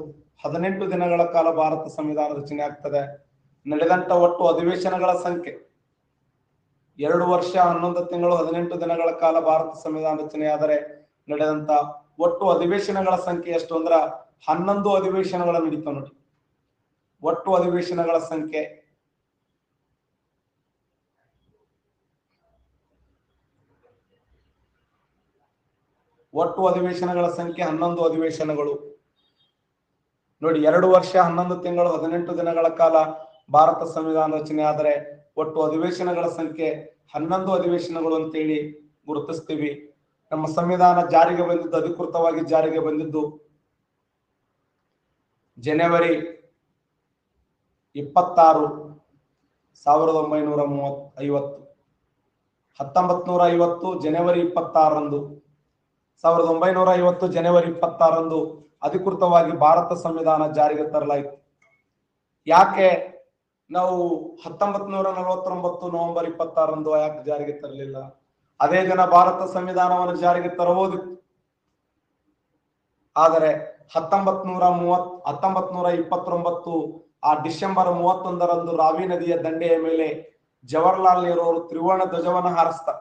18 ದಿನಗಳ ಕಾಲ ಭಾರತ ಸಂವಿಧಾನ ರಚನೆ ಆಗ್ತದೆ. ನಡೆದಂತ ಒಟ್ಟು ಅಧಿವೇಶನಗಳ ಸಂಖ್ಯೆ 2 ವರ್ಷ 11 ತಿಂಗಳು 18 ದಿನಗಳ ಕಾಲ ಭಾರತ ಸಂವಿಧಾನ ರಚನೆ ಆದರೆ ನಡೆದಂತ ಒಟ್ಟು ಅಧಿವೇಶನಗಳ ಸಂಖ್ಯೆ ಎಷ್ಟು ಅಂದ್ರ 11 ಅಧಿವೇಶನಗಳು ನಡೀತಾವ ನೋಡಿ. ಒಟ್ಟು ಅಧಿವೇಶನಗಳ ಸಂಖ್ಯೆ ಒಟ್ಟು ಅಧಿವೇಶನಗಳ ಸಂಖ್ಯೆ 11 ಅಧಿವೇಶನಗಳು ನೋಡಿ. 2 ವರ್ಷ 11 ತಿಂಗಳು 18 ದಿನಗಳ ಕಾಲ ಭಾರತ ಸಂವಿಧಾನ ರಚನೆ ಆದರೆ ಒಟ್ಟು ಅಧಿವೇಶನಗಳ ಸಂಖ್ಯೆ 11 ಅಧಿವೇಶನಗಳು ಅಂತೇಳಿ ಗುರುತಿಸ್ತೀವಿ. ನಮ್ಮ ಸಂವಿಧಾನ ಜಾರಿಗೆ ಬಂದಿದ್ದು, ಅಧಿಕೃತವಾಗಿ ಜಾರಿಗೆ ಬಂದಿದ್ದು ಜನವರಿ 26, 1950. 1950 ಜನವರಿ 26ರಂದು 1950 ಜನವರಿ 26ರಂದು ಅಧಿಕೃತವಾಗಿ ಭಾರತ ಸಂವಿಧಾನ ಜಾರಿಗೆ ತರಲಾಯಿತು. ಯಾಕೆ ನಾವು 1949 ನವೆಂಬರ್ 26ರಂದು ಯಾಕೆ ಜಾರಿಗೆ ತರಲಿಲ್ಲ? ಅದೇ ದಿನ ಭಾರತ ಸಂವಿಧಾನವನ್ನು ಜಾರಿಗೆ ತರಬಹುದಿತ್ತು. ಆದರೆ 1929 ಆ ಡಿಸೆಂಬರ್ 31ರಂದು ರಾವಿ ನದಿಯ ದಂಡೆಯ ಮೇಲೆ ಜವಾಹರ್ಲಾಲ್ ನೆಹರು ಅವರು ತ್ರಿವರ್ಣ ಧ್ವಜವನ್ನು ಹಾರಿಸ್ತಾರೆ.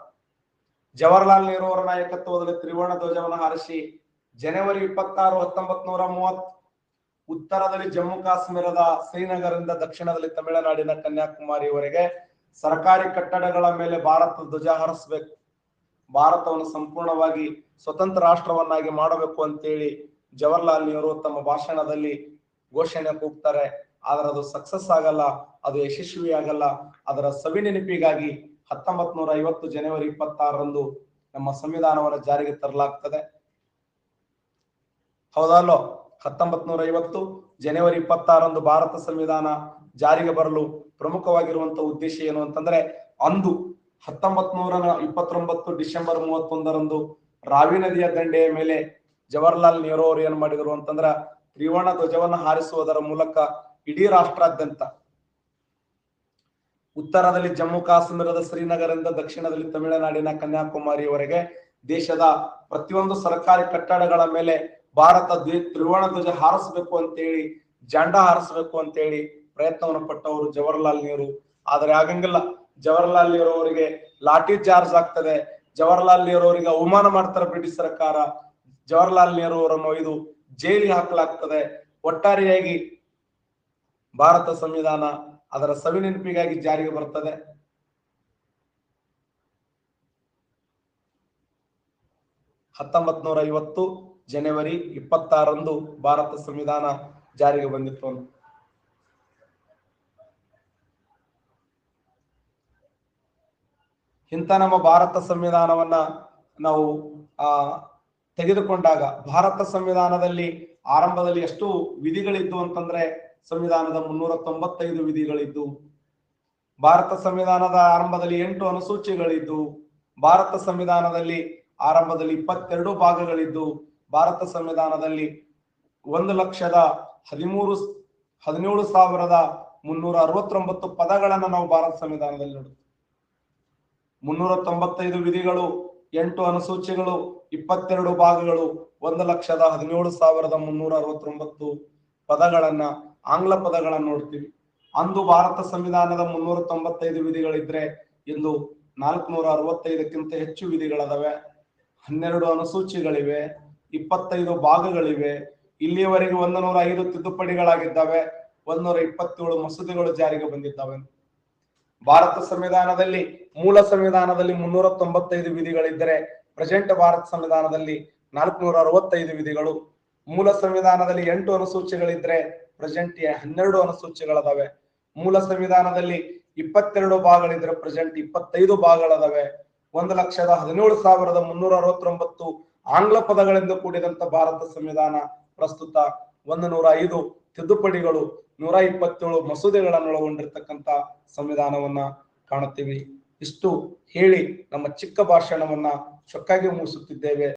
ಜವಾಹರ್ಲಾಲ್ ನೆಹರು ಅವರ ನಾಯಕತ್ವದಲ್ಲಿ ತ್ರಿವರ್ಣ ಧ್ವಜವನ್ನು ಹಾರಿಸಿ ಜನವರಿ 26, 1930 ಉತ್ತರದಲ್ಲಿ ಜಮ್ಮು ಕಾಶ್ಮೀರದ ಶ್ರೀನಗರದಿಂದ ದಕ್ಷಿಣದಲ್ಲಿ ತಮಿಳುನಾಡಿನ ಕನ್ಯಾಕುಮಾರಿಯವರೆಗೆ ಸರ್ಕಾರಿ ಕಟ್ಟಡಗಳ ಮೇಲೆ ಭಾರತ ಧ್ವಜ ಹಾರಿಸಬೇಕು, ಭಾರತವನ್ನು ಸಂಪೂರ್ಣವಾಗಿ ಸ್ವತಂತ್ರ ರಾಷ್ಟ್ರವನ್ನಾಗಿ ಮಾಡಬೇಕು ಅಂತೇಳಿ ಜವಾಹರ್ಲಾಲ್ ನೆಹರು ತಮ್ಮ ಭಾಷಣದಲ್ಲಿ ಘೋಷಣೆ ಕೂಗ್ತಾರೆ. ಆದ್ರೆ ಅದು ಸಕ್ಸಸ್ ಆಗಲ್ಲ, ಅದು ಯಶಸ್ವಿ ಆಗಲ್ಲ. ಅದರ ಸವಿನೆನಪಿಗಾಗಿ 1950 ಜನವರಿ 26ರಂದು ನಮ್ಮ ಸಂವಿಧಾನವನ್ನು ಜಾರಿಗೆ ತರಲಾಗ್ತದೆ. ಹೌದಲ್ಲೋ? 1950 ಜನವರಿ 26ರಂದು ಭಾರತ ಸಂವಿಧಾನ ಜಾರಿಗೆ ಬರಲು ಪ್ರಮುಖವಾಗಿರುವಂತಹ ಉದ್ದೇಶ ಏನು ಅಂತಂದ್ರೆ, ಅಂದು 1929 ಡಿಸೆಂಬರ್ 31ರಂದು ರಾವಿ ನದಿಯ ದಂಡೆಯ ಮೇಲೆ ಜವಾಹರ್ಲಾಲ್ ನೆಹರು ಅವರು ಏನ್ ಮಾಡಿದ್ರು ಅಂತಂದ್ರ ತ್ರಿವರ್ಣ ಧ್ವಜವನ್ನು ಹಾರಿಸುವುದರ ಮೂಲಕ ಇಡೀ ರಾಷ್ಟ್ರಾದ್ಯಂತ ಉತ್ತರದಲ್ಲಿ ಜಮ್ಮು ಕಾಶ್ಮೀರದ ಶ್ರೀನಗರದಿಂದ ದಕ್ಷಿಣದಲ್ಲಿ ತಮಿಳುನಾಡಿನ ಕನ್ಯಾಕುಮಾರಿಯವರೆಗೆ ದೇಶದ ಪ್ರತಿಯೊಂದು ಸರ್ಕಾರಿ ಕಟ್ಟಡಗಳ ಮೇಲೆ ಭಾರತ ತ್ರಿವರ್ಣ ಧ್ವಜ ಹಾರಿಸಬೇಕು ಅಂತೇಳಿ, ಜಂಡ ಹಾರಿಸಬೇಕು ಅಂತೇಳಿ ಪ್ರಯತ್ನವನ್ನು ಪಟ್ಟವರು ಜವಾಹರ್ಲಾಲ್ ನೆಹರು. ಆದ್ರೆ ಆಗಂಗಿಲ್ಲ. ಜವಾಹರ್ಲಾಲ್ ನೆಹರು ಅವರಿಗೆ ಲಾಠಿ ಚಾರ್ಜ್ ಆಗ್ತದೆ. ಜವಾಹರ್ಲಾಲ್ ನೆಹರು ಅವರಿಗೆ ಅವಮಾನ ಮಾಡ್ತಾರೆ ಬ್ರಿಟಿಷ್ ಸರ್ಕಾರ. ಜವಾಹರ್ಲಾಲ್ ನೆಹರು ಅವರನ್ನು ಒಯ್ದು ಜೈಲಿಗೆ ಹಾಕಲಾಗ್ತದೆ. ಒಟ್ಟಾರೆಯಾಗಿ ಭಾರತ ಸಂವಿಧಾನ ಅದರ ಸವಿನೆನಪಿಗಾಗಿ ಜಾರಿಗೆ ಬರ್ತದೆ. ಜನವರಿ 26ರಂದು ಭಾರತ ಸಂವಿಧಾನ ಜಾರಿಗೆ ಬಂದಿತ್ತು. ಇಂಥ ನಮ್ಮ ಭಾರತ ಸಂವಿಧಾನವನ್ನ ನಾವು ತೆಗೆದುಕೊಂಡಾಗ ಭಾರತ ಸಂವಿಧಾನದಲ್ಲಿ ಆರಂಭದಲ್ಲಿ ಎಷ್ಟು ವಿಧಿಗಳಿದ್ದು ಅಂತಂದ್ರೆ ಸಂವಿಧಾನದ 395 ವಿಧಿಗಳಿದ್ದು, ಭಾರತ ಸಂವಿಧಾನದ ಆರಂಭದಲ್ಲಿ 8 ಅನುಸೂಚಿಗಳಿದ್ದು, ಭಾರತ ಸಂವಿಧಾನದಲ್ಲಿ ಆರಂಭದಲ್ಲಿ 22 ಭಾಗಗಳಿದ್ದು, ಭಾರತ ಸಂವಿಧಾನದಲ್ಲಿ 1,17,369 ಪದಗಳನ್ನ ನಾವು ಭಾರತ ಸಂವಿಧಾನದಲ್ಲಿ ನೋಡುತ್ತೇವೆ. 395 ವಿಧಿಗಳು, 8 ಅನುಸೂಚಿಗಳು, 22 ಭಾಗಗಳು, 1,17,369 ಪದಗಳನ್ನ, ಆಂಗ್ಲ ಪದಗಳನ್ನ ನೋಡ್ತೀವಿ. ಅಂದು ಭಾರತ ಸಂವಿಧಾನದ 395 ವಿಧಿಗಳಿದ್ರೆ ಇಂದು 465ಕ್ಕಿಂತ ಹೆಚ್ಚು ವಿಧಿಗಳದಾವೆ, 12 ಅನುಸೂಚಿಗಳಿವೆ, 25 ಭಾಗಗಳಿವೆ. ಇಲ್ಲಿಯವರೆಗೆ 105 ತಿದ್ದುಪಡಿಗಳಾಗಿದ್ದಾವೆ, 127 ಮಸೂದೆಗಳು ಜಾರಿಗೆ ಬಂದಿದ್ದಾವೆ. ಭಾರತ ಸಂವಿಧಾನದಲ್ಲಿ ಮೂಲ ಸಂವಿಧಾನದಲ್ಲಿ 395 ವಿಧಿಗಳಿದ್ದರೆ ಪ್ರೆಸೆಂಟ್ ಭಾರತ ಸಂವಿಧಾನದಲ್ಲಿ 465 ವಿಧಿಗಳು. ಮೂಲ ಸಂವಿಧಾನದಲ್ಲಿ 8 ಅನುಸೂಚಿಗಳಿದ್ರೆ ಪ್ರೆಸೆಂಟ್ 12 ಅನುಸೂಚಿಗಳದಾವೆ. ಮೂಲ ಸಂವಿಧಾನದಲ್ಲಿ 22 ಭಾಗಗಳಿದ್ರೆ ಪ್ರೆಸೆಂಟ್ 25 ಭಾಗಗಳದಾವೆ. 1,17,369 ಆಂಗ್ಲ ಪದಗಳಿಂದ ಕೂಡಿದಂತ ಭಾರತ ಸಂವಿಧಾನ ಪ್ರಸ್ತುತ 105 ತಿದ್ದುಪಡಿಗಳು, 127 ಮಸೂದೆಗಳನ್ನು ಒಳಗೊಂಡಿರ್ತಕ್ಕಂಥ ಸಂವಿಧಾನವನ್ನ ಕಾಣುತ್ತೀವಿ. ಇಷ್ಟು ಹೇಳಿ ನಮ್ಮ ಚಿಕ್ಕ ಭಾಷಣವನ್ನ ಚೊಕ್ಕಾಗಿ ಮುಗಿಸುತ್ತಿದ್ದೇವೆ.